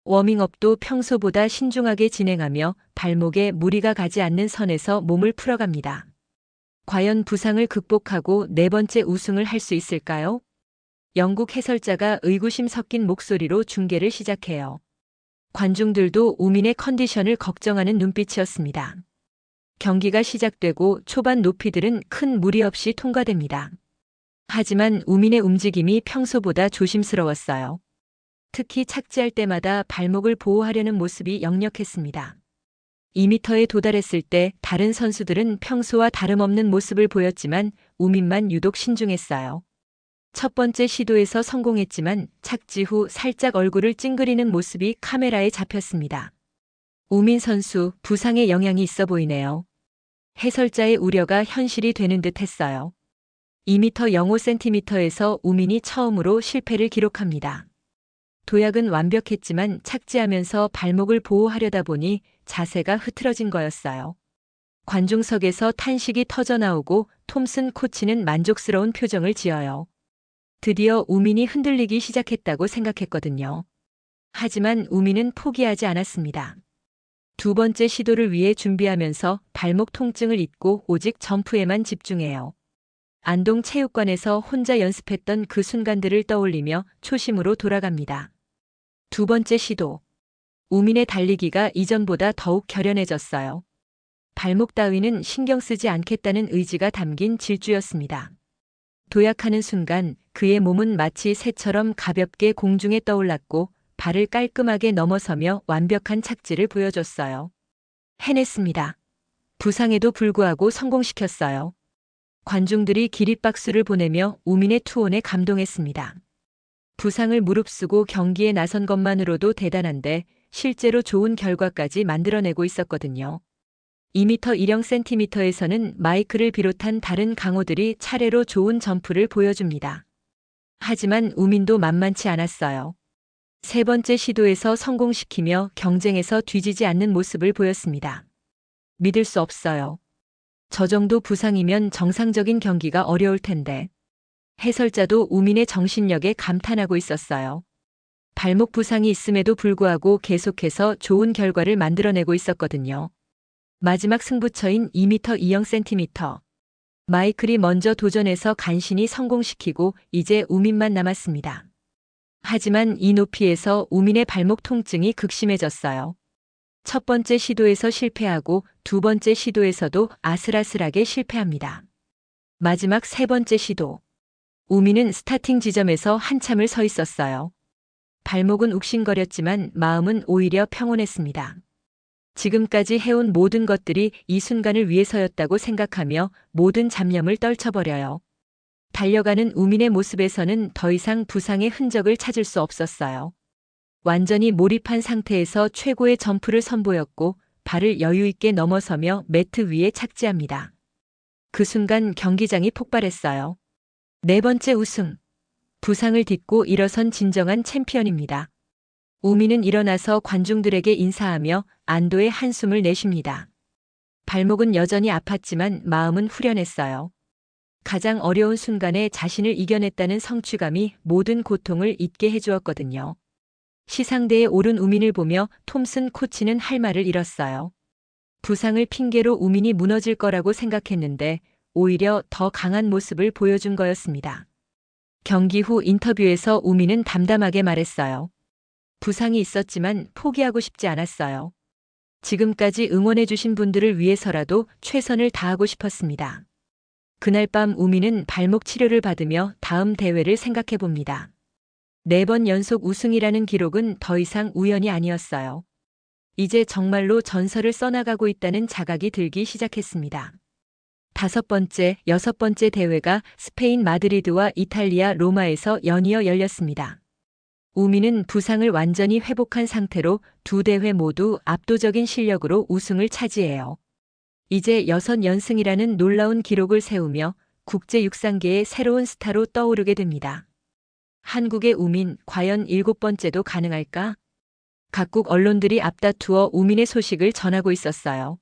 워밍업도 평소보다 신중하게 진행하며 발목에 무리가 가지 않는 선에서 몸을 풀어갑니다. 과연 부상을 극복하고 4번째 우승을 할 수 있을까요? 영국 해설자가 의구심 섞인 목소리로 중계를 시작해요. 관중들도 우민의 컨디션을 걱정하는 눈빛이었습니다. 경기가 시작되고 초반 높이들은 큰 무리 없이 통과됩니다. 하지만 우민의 움직임이 평소보다 조심스러웠어요. 특히 착지할 때마다 발목을 보호하려는 모습이 역력했습니다. 2m에 도달했을 때 다른 선수들은 평소와 다름없는 모습을 보였지만 우민만 유독 신중했어요. 첫 번째 시도에서 성공했지만 착지 후 살짝 얼굴을 찡그리는 모습이 카메라에 잡혔습니다. 우민 선수 부상에 영향이 있어 보이네요. 해설자의 우려가 현실이 되는 듯 했어요. 2m 05cm에서 우민이 처음으로 실패를 기록합니다. 도약은 완벽했지만 착지하면서 발목을 보호하려다 보니 자세가 흐트러진 거였어요. 관중석에서 탄식이 터져나오고 톰슨 코치는 만족스러운 표정을 지어요. 드디어 우민이 흔들리기 시작했다고 생각했거든요. 하지만 우민은 포기하지 않았습니다. 2번째 시도를 위해 준비하면서 발목 통증을 잊고 오직 점프에만 집중해요. 안동 체육관에서 혼자 연습했던 그 순간들을 떠올리며 초심으로 돌아갑니다. 2번째 시도. 우민의 달리기가 이전보다 더욱 결연해졌어요. 발목 따위는 신경 쓰지 않겠다는 의지가 담긴 질주였습니다. 도약하는 순간 그의 몸은 마치 새처럼 가볍게 공중에 떠올랐고 발을 깔끔하게 넘어서며 완벽한 착지를 보여줬어요. 해냈습니다. 부상에도 불구하고 성공시켰어요. 관중들이 기립박수를 보내며 우민의 투혼에 감동했습니다. 부상을 무릅쓰고 경기에 나선 것만으로도 대단한데 실제로 좋은 결과까지 만들어내고 있었거든요. 2m 10cm에서는 마이클을 비롯한 다른 강호들이 차례로 좋은 점프를 보여줍니다. 하지만 우민도 만만치 않았어요. 3번째 시도에서 성공시키며 경쟁에서 뒤지지 않는 모습을 보였습니다. 믿을 수 없어요. 저 정도 부상이면 정상적인 경기가 어려울 텐데. 해설자도 우민의 정신력에 감탄하고 있었어요. 발목 부상이 있음에도 불구하고 계속해서 좋은 결과를 만들어내고 있었거든요. 마지막 승부처인 2m 20cm. 마이클이 먼저 도전해서 간신히 성공시키고 이제 우민만 남았습니다. 하지만 이 높이에서 우민의 발목 통증이 극심해졌어요. 첫 번째 시도에서 실패하고 2번째 시도에서도 아슬아슬하게 실패합니다. 마지막 3번째 시도. 우민은 스타팅 지점에서 한참을 서 있었어요. 발목은 욱신거렸지만 마음은 오히려 평온했습니다. 지금까지 해온 모든 것들이 이 순간을 위해서였다고 생각하며 모든 잡념을 떨쳐버려요. 달려가는 우민의 모습에서는 더 이상 부상의 흔적을 찾을 수 없었어요. 완전히 몰입한 상태에서 최고의 점프를 선보였고 발을 여유 있게 넘어서며 매트 위에 착지합니다. 그 순간 경기장이 폭발했어요. 네 번째 우승. 부상을 딛고 일어선 진정한 챔피언입니다. 우민은 일어나서 관중들에게 인사하며 안도의 한숨을 내쉽니다. 발목은 여전히 아팠지만 마음은 후련했어요. 가장 어려운 순간에 자신을 이겨냈다는 성취감이 모든 고통을 잊게 해주었거든요. 시상대에 오른 우민을 보며 톰슨 코치는 할 말을 잃었어요. 부상을 핑계로 우민이 무너질 거라고 생각했는데 오히려 더 강한 모습을 보여준 거였습니다. 경기 후 인터뷰에서 우민은 담담하게 말했어요. 부상이 있었지만 포기하고 싶지 않았어요. 지금까지 응원해주신 분들을 위해서라도 최선을 다하고 싶었습니다. 그날 밤 우민은 발목 치료를 받으며 다음 대회를 생각해 봅니다. 4번 연속 우승이라는 기록은 더 이상 우연이 아니었어요. 이제 정말로 전설을 써나가고 있다는 자각이 들기 시작했습니다. 5번째, 6번째 대회가 스페인 마드리드와 이탈리아 로마에서 연이어 열렸습니다. 우민은 부상을 완전히 회복한 상태로 두 대회 모두 압도적인 실력으로 우승을 차지해요. 이제 6연승이라는 놀라운 기록을 세우며 국제 육상계의 새로운 스타로 떠오르게 됩니다. 한국의 우민, 과연 7번째도 가능할까? 각국 언론들이 앞다투어 우민의 소식을 전하고 있었어요.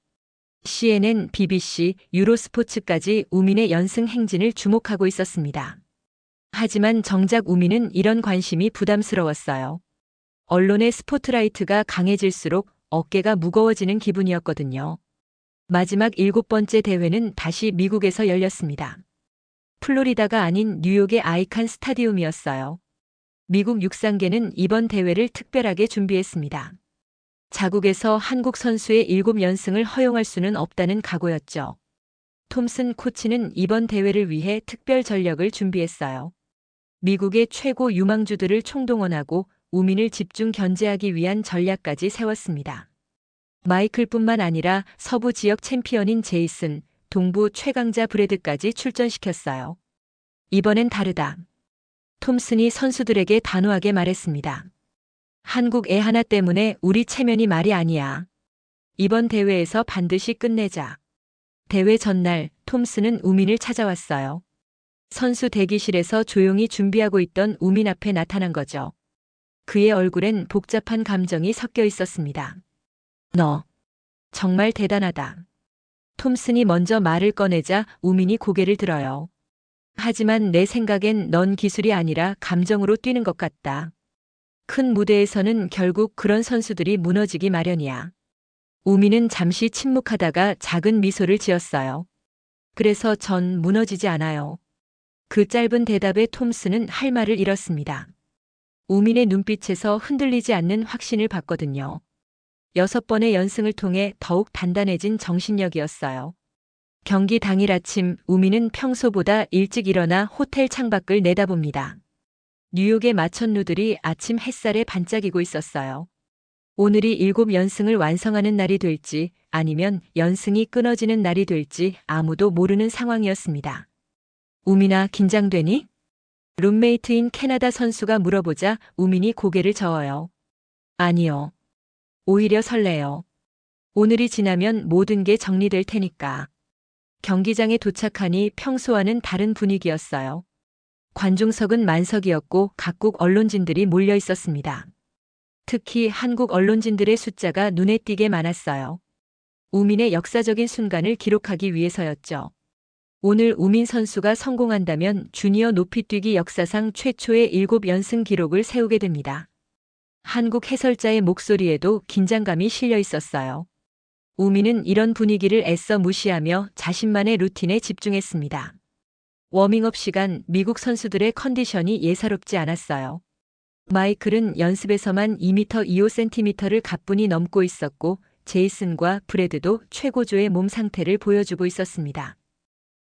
CNN, BBC, 유로스포츠까지 우민의 연승 행진을 주목하고 있었습니다. 하지만 정작 우민은 이런 관심이 부담스러웠어요. 언론의 스포트라이트가 강해질수록 어깨가 무거워지는 기분이었거든요. 마지막 7번째 대회는 다시 미국에서 열렸습니다. 플로리다가 아닌 뉴욕의 아이칸 스타디움이었어요. 미국 육상계는 이번 대회를 특별하게 준비했습니다. 자국에서 한국 선수의 7연승을 허용할 수는 없다는 각오였죠. 톰슨 코치는 이번 대회를 위해 특별 전력을 준비했어요. 미국의 최고 유망주들을 총동원하고 우민을 집중 견제하기 위한 전략까지 세웠습니다. 마이클뿐만 아니라 서부 지역 챔피언인 제이슨, 동부 최강자 브래드까지 출전시켰어요. 이번엔 다르다. 톰슨이 선수들에게 단호하게 말했습니다. 한국 애 하나 때문에 우리 체면이 말이 아니야. 이번 대회에서 반드시 끝내자. 대회 전날 톰슨은 우민을 찾아왔어요. 선수 대기실에서 조용히 준비하고 있던 우민 앞에 나타난 거죠. 그의 얼굴엔 복잡한 감정이 섞여 있었습니다. 너 정말 대단하다. 톰슨이 먼저 말을 꺼내자 우민이 고개를 들어요. 하지만 내 생각엔 넌 기술이 아니라 감정으로 뛰는 것 같다. 큰 무대에서는 결국 그런 선수들이 무너지기 마련이야. 우민은 잠시 침묵하다가 작은 미소를 지었어요. 그래서 전 무너지지 않아요. 그 짧은 대답에 톰슨은 할 말을 잃었습니다. 우민의 눈빛에서 흔들리지 않는 확신을 봤거든요. 6번의 연승을 통해 더욱 단단해진 정신력이었어요. 경기 당일 아침 우민은 평소보다 일찍 일어나 호텔 창밖을 내다봅니다. 뉴욕의 마천루들이 아침 햇살에 반짝이고 있었어요. 오늘이 7연승을 완성하는 날이 될지 아니면 연승이 끊어지는 날이 될지 아무도 모르는 상황이었습니다. 우민아, 긴장되니? 룸메이트인 캐나다 선수가 물어보자 우민이 고개를 저어요. 아니요. 오히려 설레요. 오늘이 지나면 모든 게 정리될 테니까. 경기장에 도착하니 평소와는 다른 분위기였어요. 관중석은 만석이었고 각국 언론진들이 몰려 있었습니다. 특히 한국 언론진들의 숫자가 눈에 띄게 많았어요. 우민의 역사적인 순간을 기록하기 위해서였죠. 오늘 우민 선수가 성공한다면 주니어 높이뛰기 역사상 최초의 7연승 기록을 세우게 됩니다. 한국 해설자의 목소리에도 긴장감이 실려 있었어요. 우민은 이런 분위기를 애써 무시하며 자신만의 루틴에 집중했습니다. 워밍업 시간 미국 선수들의 컨디션이 예사롭지 않았어요. 마이클은 연습에서만 2m 25cm를 가뿐히 넘고 있었고 제이슨과 브래드도 최고조의 몸 상태를 보여주고 있었습니다.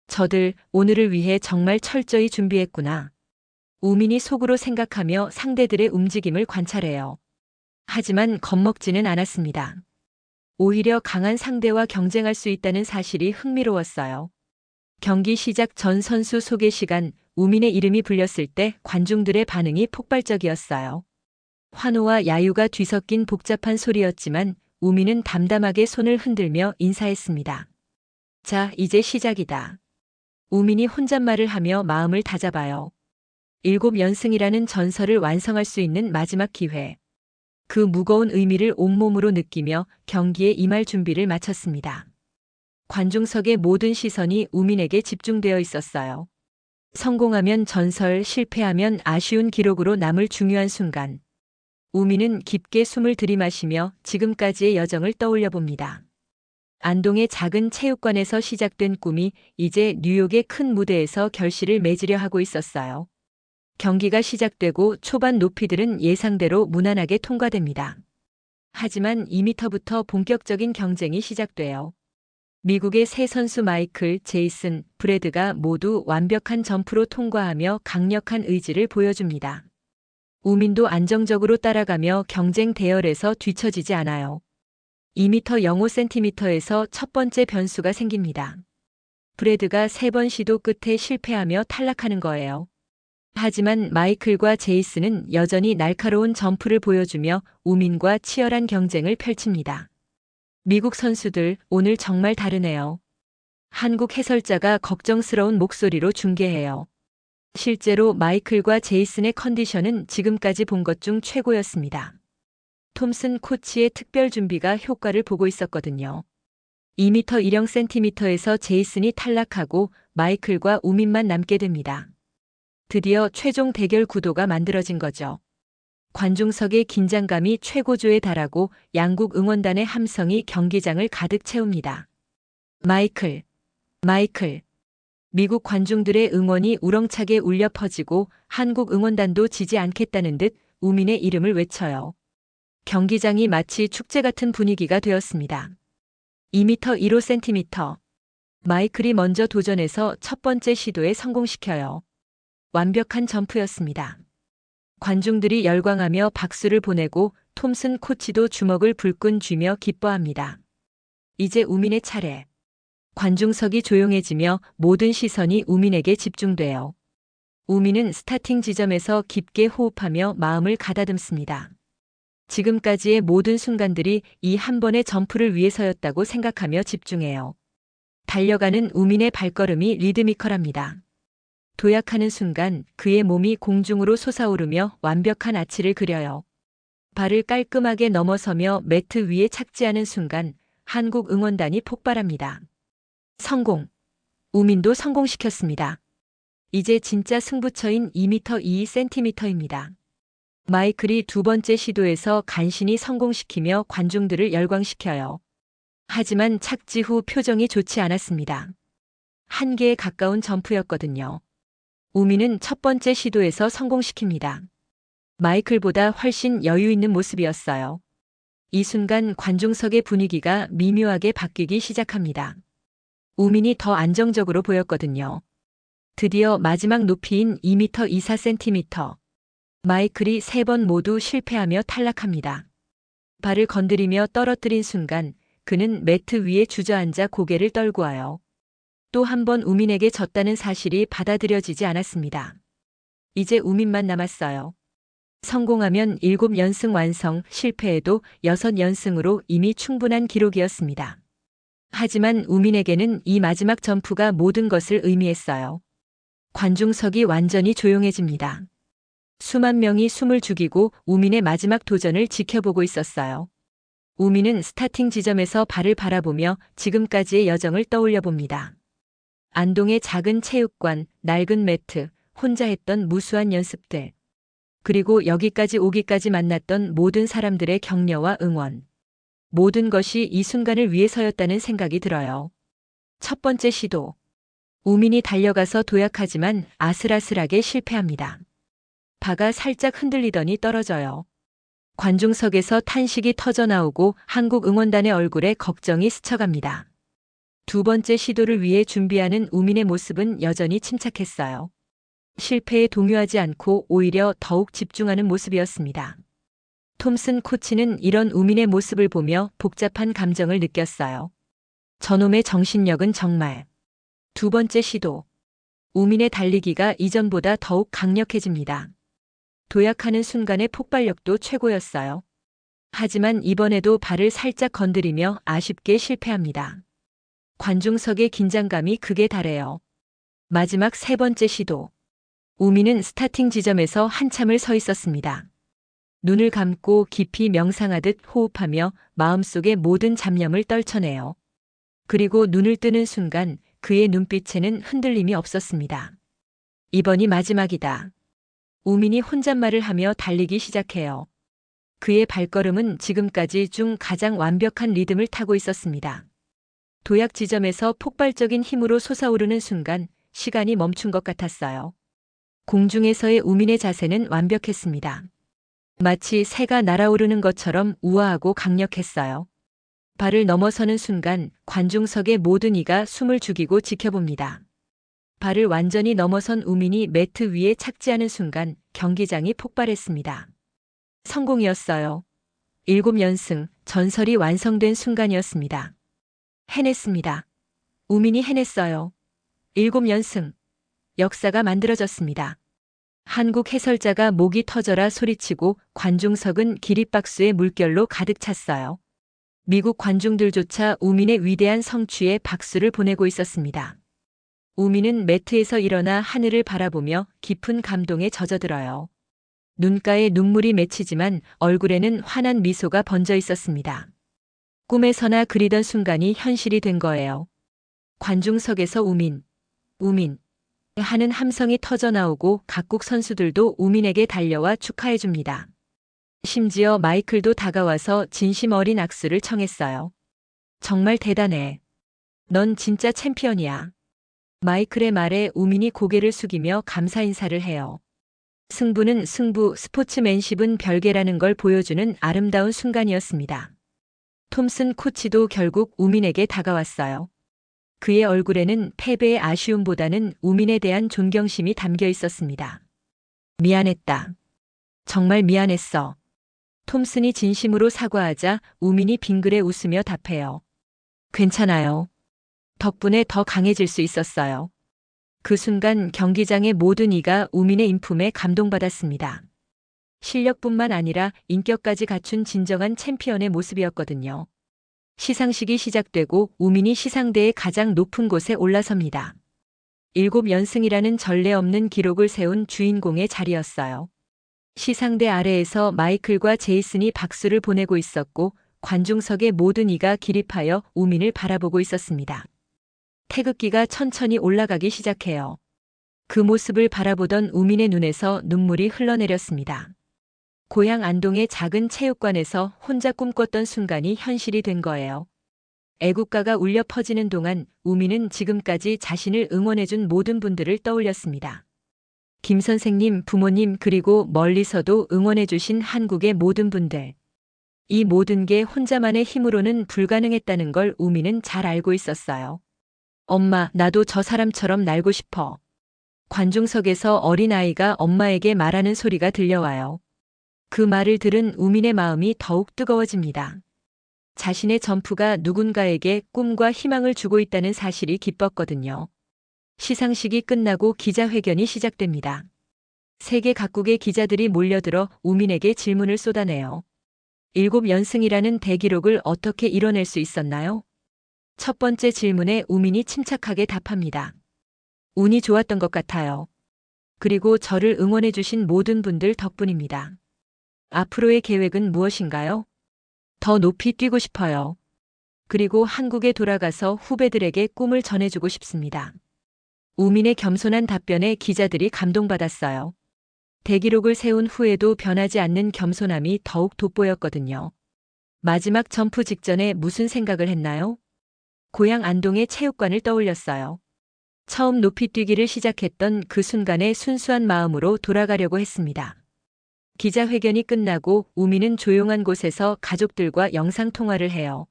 저들 오늘을 위해 정말 철저히 준비했구나. 우민이 속으로 생각하며 상대들의 움직임을 관찰해요. 하지만 겁먹지는 않았습니다. 오히려 강한 상대와 경쟁할 수 있다는 사실이 흥미로웠어요. 경기 시작 전 선수 소개 시간, 우민의 이름이 불렸을 때 관중들의 반응이 폭발적이었어요. 환호와 야유가 뒤섞인 복잡한 소리였지만 우민은 담담하게 손을 흔들며 인사했습니다. 자, 이제 시작이다. 우민이 혼잣말을 하며 마음을 다잡아요. 7연승이라는 전설을 완성할 수 있는 마지막 기회. 그 무거운 의미를 온몸으로 느끼며 경기에 임할 준비를 마쳤습니다. 관중석의 모든 시선이 우민에게 집중되어 있었어요. 성공하면 전설, 실패하면 아쉬운 기록으로 남을 중요한 순간. 우민은 깊게 숨을 들이마시며 지금까지의 여정을 떠올려 봅니다. 안동의 작은 체육관에서 시작된 꿈이 이제 뉴욕의 큰 무대에서 결실을 맺으려 하고 있었어요. 경기가 시작되고 초반 높이들은 예상대로 무난하게 통과됩니다. 하지만 2미터부터 본격적인 경쟁이 시작돼요. 미국의 세 선수 마이클, 제이슨, 브래드가 모두 완벽한 점프로 통과하며 강력한 의지를 보여줍니다. 우민도 안정적으로 따라가며 경쟁 대열에서 뒤처지지 않아요. 2m 05cm에서 첫 번째 변수가 생깁니다. 브래드가 3번 시도 끝에 실패하며 탈락하는 거예요. 하지만 마이클과 제이슨은 여전히 날카로운 점프를 보여주며 우민과 치열한 경쟁을 펼칩니다. 미국 선수들, 오늘 정말 다르네요. 한국 해설자가 걱정스러운 목소리로 중계해요. 실제로 마이클과 제이슨의 컨디션은 지금까지 본 것 중 최고였습니다. 톰슨 코치의 특별 준비가 효과를 보고 있었거든요. 2m 10cm에서 제이슨이 탈락하고 마이클과 우민만 남게 됩니다. 드디어 최종 대결 구도가 만들어진 거죠. 관중석의 긴장감이 최고조에 달하고 양국 응원단의 함성이 경기장을 가득 채웁니다. 마이클, 마이클. 미국 관중들의 응원이 우렁차게 울려 퍼지고 한국 응원단도 지지 않겠다는 듯 우민의 이름을 외쳐요. 경기장이 마치 축제 같은 분위기가 되었습니다. 2m 15cm. 마이클이 먼저 도전해서 첫 번째 시도에 성공시켜요. 완벽한 점프였습니다. 관중들이 열광하며 박수를 보내고 톰슨 코치도 주먹을 불끈 쥐며 기뻐합니다. 이제 우민의 차례. 관중석이 조용해지며 모든 시선이 우민에게 집중돼요. 우민은 스타팅 지점에서 깊게 호흡하며 마음을 가다듬습니다. 지금까지의 모든 순간들이 이 한 번의 점프를 위해서였다고 생각하며 집중해요. 달려가는 우민의 발걸음이 리드미컬합니다. 도약하는 순간 그의 몸이 공중으로 솟아오르며 완벽한 아치를 그려요. 발을 깔끔하게 넘어서며 매트 위에 착지하는 순간 한국 응원단이 폭발합니다. 성공! 우민도 성공시켰습니다. 이제 진짜 승부처인 2m 2cm입니다. 마이클이 두 번째 시도에서 간신히 성공시키며 관중들을 열광시켜요. 하지만 착지 후 표정이 좋지 않았습니다. 한계에 가까운 점프였거든요. 우민은 첫 번째 시도에서 성공시킵니다. 마이클보다 훨씬 여유 있는 모습이었어요. 이 순간 관중석의 분위기가 미묘하게 바뀌기 시작합니다. 우민이 더 안정적으로 보였거든요. 드디어 마지막 높이인 2m 24cm. 마이클이 3번 모두 실패하며 탈락합니다. 발을 건드리며 떨어뜨린 순간 그는 매트 위에 주저앉아 고개를 떨고 와요. 또 한 번 우민에게 졌다는 사실이 받아들여지지 않았습니다. 이제 우민만 남았어요. 성공하면 7연승 완성, 실패해도 6연승으로 이미 충분한 기록이었습니다. 하지만 우민에게는 이 마지막 점프가 모든 것을 의미했어요. 관중석이 완전히 조용해집니다. 수만 명이 숨을 죽이고 우민의 마지막 도전을 지켜보고 있었어요. 우민은 스타팅 지점에서 발을 바라보며 지금까지의 여정을 떠올려 봅니다. 안동의 작은 체육관, 낡은 매트, 혼자 했던 무수한 연습들. 그리고 여기까지 오기까지 만났던 모든 사람들의 격려와 응원. 모든 것이 이 순간을 위해서였다는 생각이 들어요. 첫 번째 시도. 우민이 달려가서 도약하지만 아슬아슬하게 실패합니다. 바가 살짝 흔들리더니 떨어져요. 관중석에서 탄식이 터져나오고 한국 응원단의 얼굴에 걱정이 스쳐갑니다. 두 번째 시도를 위해 준비하는 우민의 모습은 여전히 침착했어요. 실패에 동요하지 않고 오히려 더욱 집중하는 모습이었습니다. 톰슨 코치는 이런 우민의 모습을 보며 복잡한 감정을 느꼈어요. 저놈의 정신력은 정말. 두 번째 시도. 우민의 달리기가 이전보다 더욱 강력해집니다. 도약하는 순간의 폭발력도 최고였어요. 하지만 이번에도 발을 살짝 건드리며 아쉽게 실패합니다. 관중석의 긴장감이 극에 달해요. 마지막 세 번째 시도. 우민은 스타팅 지점에서 한참을 서 있었습니다. 눈을 감고 깊이 명상하듯 호흡하며 마음속의 모든 잡념을 떨쳐내요. 그리고 눈을 뜨는 순간 그의 눈빛에는 흔들림이 없었습니다. 이번이 마지막이다. 우민이 혼잣말을 하며 달리기 시작해요. 그의 발걸음은 지금까지 중 가장 완벽한 리듬을 타고 있었습니다. 도약 지점에서 폭발적인 힘으로 솟아오르는 순간 시간이 멈춘 것 같았어요. 공중에서의 우민의 자세는 완벽했습니다. 마치 새가 날아오르는 것처럼 우아하고 강력했어요. 발을 넘어서는 순간 관중석의 모든 이가 숨을 죽이고 지켜봅니다. 발을 완전히 넘어선 우민이 매트 위에 착지하는 순간 경기장이 폭발했습니다. 성공이었어요. 7연승, 전설이 완성된 순간이었습니다. 해냈습니다. 우민이 해냈어요. 7연승. 역사가 만들어졌습니다. 한국 해설자가 목이 터져라 소리치고 관중석은 기립박수의 물결로 가득 찼어요. 미국 관중들조차 우민의 위대한 성취에 박수를 보내고 있었습니다. 우민은 매트에서 일어나 하늘을 바라보며 깊은 감동에 젖어들어요. 눈가에 눈물이 맺히지만 얼굴에는 환한 미소가 번져 있었습니다. 꿈에서나 그리던 순간이 현실이 된 거예요. 관중석에서 우민 하는 함성이 터져나오고 각국 선수들도 우민에게 달려와 축하해줍니다. 심지어 마이클도 다가와서 진심 어린 악수를 청했어요. 정말 대단해. 넌 진짜 챔피언이야. 마이클의 말에 우민이 고개를 숙이며 감사 인사를 해요. 승부는 승부, 스포츠맨십은 별개라는 걸 보여주는 아름다운 순간이었습니다. 톰슨 코치도 결국 우민에게 다가왔어요. 그의 얼굴에는 패배의 아쉬움보다는 우민에 대한 존경심이 담겨 있었습니다. 미안했다. 정말 미안했어. 톰슨이 진심으로 사과하자 우민이 빙그레 웃으며 답해요. 괜찮아요. 덕분에 더 강해질 수 있었어요. 그 순간 경기장의 모든 이가 우민의 인품에 감동받았습니다. 실력뿐만 아니라 인격까지 갖춘 진정한 챔피언의 모습이었거든요. 시상식이 시작되고 우민이 시상대의 가장 높은 곳에 올라섭니다. 7연승이라는 전례 없는 기록을 세운 주인공의 자리였어요. 시상대 아래에서 마이클과 제이슨이 박수를 보내고 있었고 관중석의 모든 이가 기립하여 우민을 바라보고 있었습니다. 태극기가 천천히 올라가기 시작해요. 그 모습을 바라보던 우민의 눈에서 눈물이 흘러내렸습니다. 고향 안동의 작은 체육관에서 혼자 꿈꿨던 순간이 현실이 된 거예요. 애국가가 울려 퍼지는 동안 우민은 지금까지 자신을 응원해준 모든 분들을 떠올렸습니다. 김 선생님, 부모님, 그리고 멀리서도 응원해주신 한국의 모든 분들. 이 모든 게 혼자만의 힘으로는 불가능했다는 걸 우민은 잘 알고 있었어요. 엄마, 나도 저 사람처럼 날고 싶어. 관중석에서 어린아이가 엄마에게 말하는 소리가 들려와요. 그 말을 들은 우민의 마음이 더욱 뜨거워집니다. 자신의 점프가 누군가에게 꿈과 희망을 주고 있다는 사실이 기뻤거든요. 시상식이 끝나고 기자회견이 시작됩니다. 세계 각국의 기자들이 몰려들어 우민에게 질문을 쏟아내요. 7연승이라는 대기록을 어떻게 이뤄낼 수 있었나요? 첫 번째 질문에 우민이 침착하게 답합니다. 운이 좋았던 것 같아요. 그리고 저를 응원해주신 모든 분들 덕분입니다. 앞으로의 계획은 무엇인가요? 더 높이 뛰고 싶어요. 그리고 한국에 돌아가서 후배들에게 꿈을 전해주고 싶습니다. 우민의 겸손한 답변에 기자들이 감동받았어요. 대기록을 세운 후에도 변하지 않는 겸손함이 더욱 돋보였거든요. 마지막 점프 직전에 무슨 생각을 했나요? 고향 안동의 체육관을 떠올렸어요. 처음 높이 뛰기를 시작했던 그 순간의 순수한 마음으로 돌아가려고 했습니다. 기자회견이 끝나고 우민은 조용한 곳에서 가족들과 영상통화를 해요.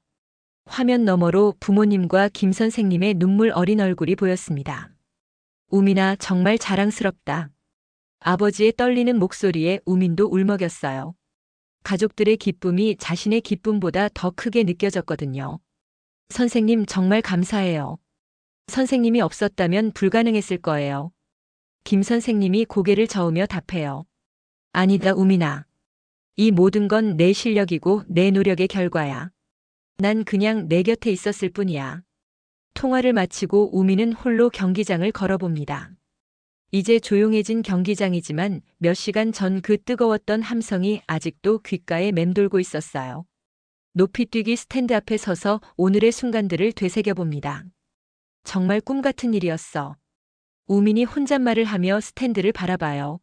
화면 너머로 부모님과 김 선생님의 눈물 어린 얼굴이 보였습니다. 우민아, 정말 자랑스럽다. 아버지의 떨리는 목소리에 우민도 울먹였어요. 가족들의 기쁨이 자신의 기쁨보다 더 크게 느껴졌거든요. 선생님, 정말 감사해요. 선생님이 없었다면 불가능했을 거예요. 김 선생님이 고개를 저으며 답해요. 아니다, 우민아. 이 모든 건 내 실력이고 내 노력의 결과야. 난 그냥 내 곁에 있었을 뿐이야. 통화를 마치고 우민은 홀로 경기장을 걸어봅니다. 이제 조용해진 경기장이지만 몇 시간 전 그 뜨거웠던 함성이 아직도 귓가에 맴돌고 있었어요. 높이뛰기 스탠드 앞에 서서 오늘의 순간들을 되새겨봅니다. 정말 꿈 같은 일이었어. 우민이 혼잣말을 하며 스탠드를 바라봐요.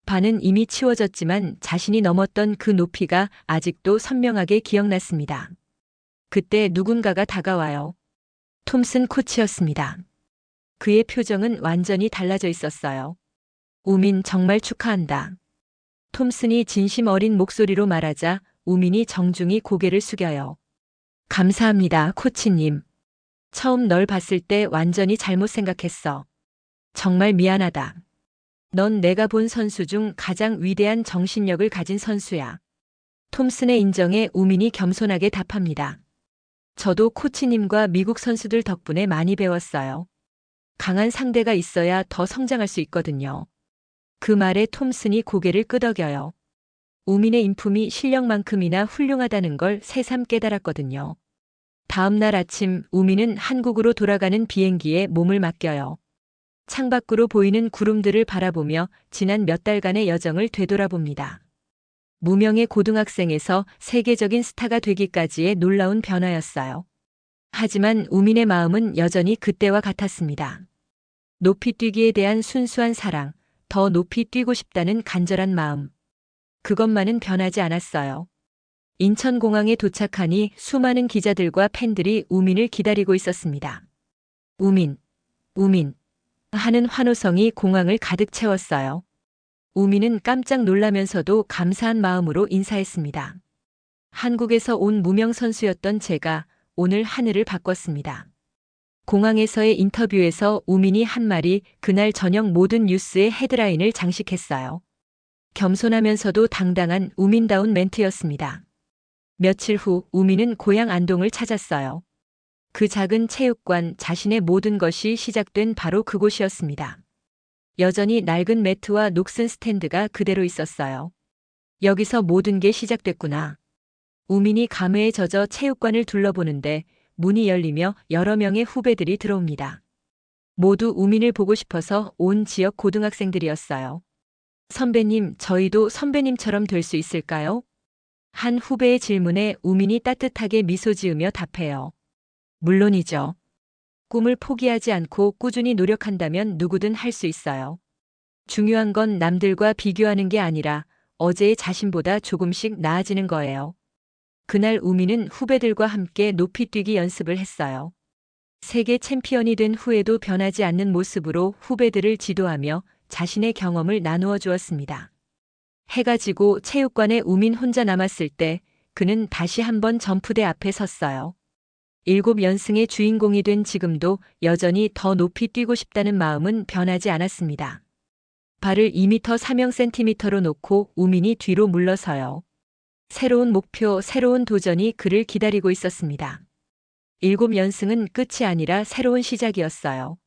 반은 이미 치워졌지만 자신이 넘었던 그 높이가 아직도 선명하게 기억났습니다. 그때 누군가가 다가와요. 톰슨 코치였습니다. 그의 표정은 완전히 달라져 있었어요. 우민, 정말 축하한다. 톰슨이 진심 어린 목소리로 말하자 우민이 정중히 고개를 숙여요. 감사합니다, 코치님. 처음 널 봤을 때 완전히 잘못 생각했어. 정말 미안하다. 넌 내가 본 선수 중 가장 위대한 정신력을 가진 선수야. 톰슨의 인정에 우민이 겸손하게 답합니다. 저도 코치님과 미국 선수들 덕분에 많이 배웠어요. 강한 상대가 있어야 더 성장할 수 있거든요. 그 말에 톰슨이 고개를 끄덕여요. 우민의 인품이 실력만큼이나 훌륭하다는 걸 새삼 깨달았거든요. 다음 날 아침 우민은 한국으로 돌아가는 비행기에 몸을 맡겨요. 창밖으로 보이는 구름들을 바라보며 지난 몇 달간의 여정을 되돌아봅니다. 무명의 고등학생에서 세계적인 스타가 되기까지의 놀라운 변화였어요. 하지만 우민의 마음은 여전히 그때와 같았습니다. 높이 뛰기에 대한 순수한 사랑, 더 높이 뛰고 싶다는 간절한 마음. 그것만은 변하지 않았어요. 인천공항에 도착하니 수많은 기자들과 팬들이 우민을 기다리고 있었습니다. 우민, 우민 하는 환호성이 공항을 가득 채웠어요. 우민은 깜짝 놀라면서도 감사한 마음으로 인사했습니다. 한국에서 온 무명 선수였던 제가 오늘 하늘을 바꿨습니다. 공항에서의 인터뷰에서 우민이 한 말이 그날 저녁 모든 뉴스의 헤드라인을 장식했어요. 겸손하면서도 당당한 우민다운 멘트였습니다. 며칠 후 우민은 고향 안동을 찾았어요. 그 작은 체육관, 자신의 모든 것이 시작된 바로 그곳이었습니다. 여전히 낡은 매트와 녹슨 스탠드가 그대로 있었어요. 여기서 모든 게 시작됐구나. 우민이 감회에 젖어 체육관을 둘러보는데 문이 열리며 여러 명의 후배들이 들어옵니다. 모두 우민을 보고 싶어서 온 지역 고등학생들이었어요. 선배님, 저희도 선배님처럼 될 수 있을까요? 한 후배의 질문에 우민이 따뜻하게 미소 지으며 답해요. 물론이죠. 꿈을 포기하지 않고 꾸준히 노력한다면 누구든 할 수 있어요. 중요한 건 남들과 비교하는 게 아니라 어제의 자신보다 조금씩 나아지는 거예요. 그날 우민은 후배들과 함께 높이뛰기 연습을 했어요. 세계 챔피언이 된 후에도 변하지 않는 모습으로 후배들을 지도하며 자신의 경험을 나누어 주었습니다. 해가 지고 체육관에 우민 혼자 남았을 때 그는 다시 한번 점프대 앞에 섰어요. 7연승의 주인공이 된 지금도 여전히 더 높이 뛰고 싶다는 마음은 변하지 않았습니다. 발을 2m 3cm로 놓고 우민이 뒤로 물러서요. 새로운 목표, 새로운 도전이 그를 기다리고 있었습니다. 7연승은 끝이 아니라 새로운 시작이었어요.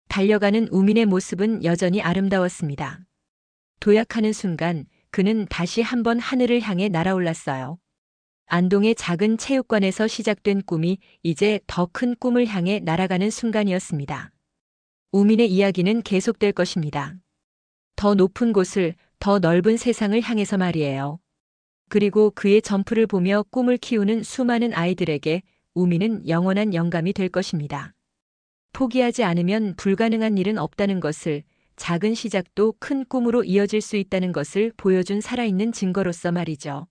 달려가는 우민의 모습은 여전히 아름다웠습니다. 도약하는 순간 그는 다시 한번 하늘을 향해 날아올랐어요. 안동의 작은 체육관에서 시작된 꿈이 이제 더 큰 꿈을 향해 날아가는 순간이었습니다. 우민의 이야기는 계속될 것입니다. 더 높은 곳을, 더 넓은 세상을 향해서 말이에요. 그리고 그의 점프를 보며 꿈을 키우는 수많은 아이들에게 우민은 영원한 영감이 될 것입니다. 포기하지 않으면 불가능한 일은 없다는 것을, 작은 시작도 큰 꿈으로 이어질 수 있다는 것을 보여준 살아있는 증거로서 말이죠.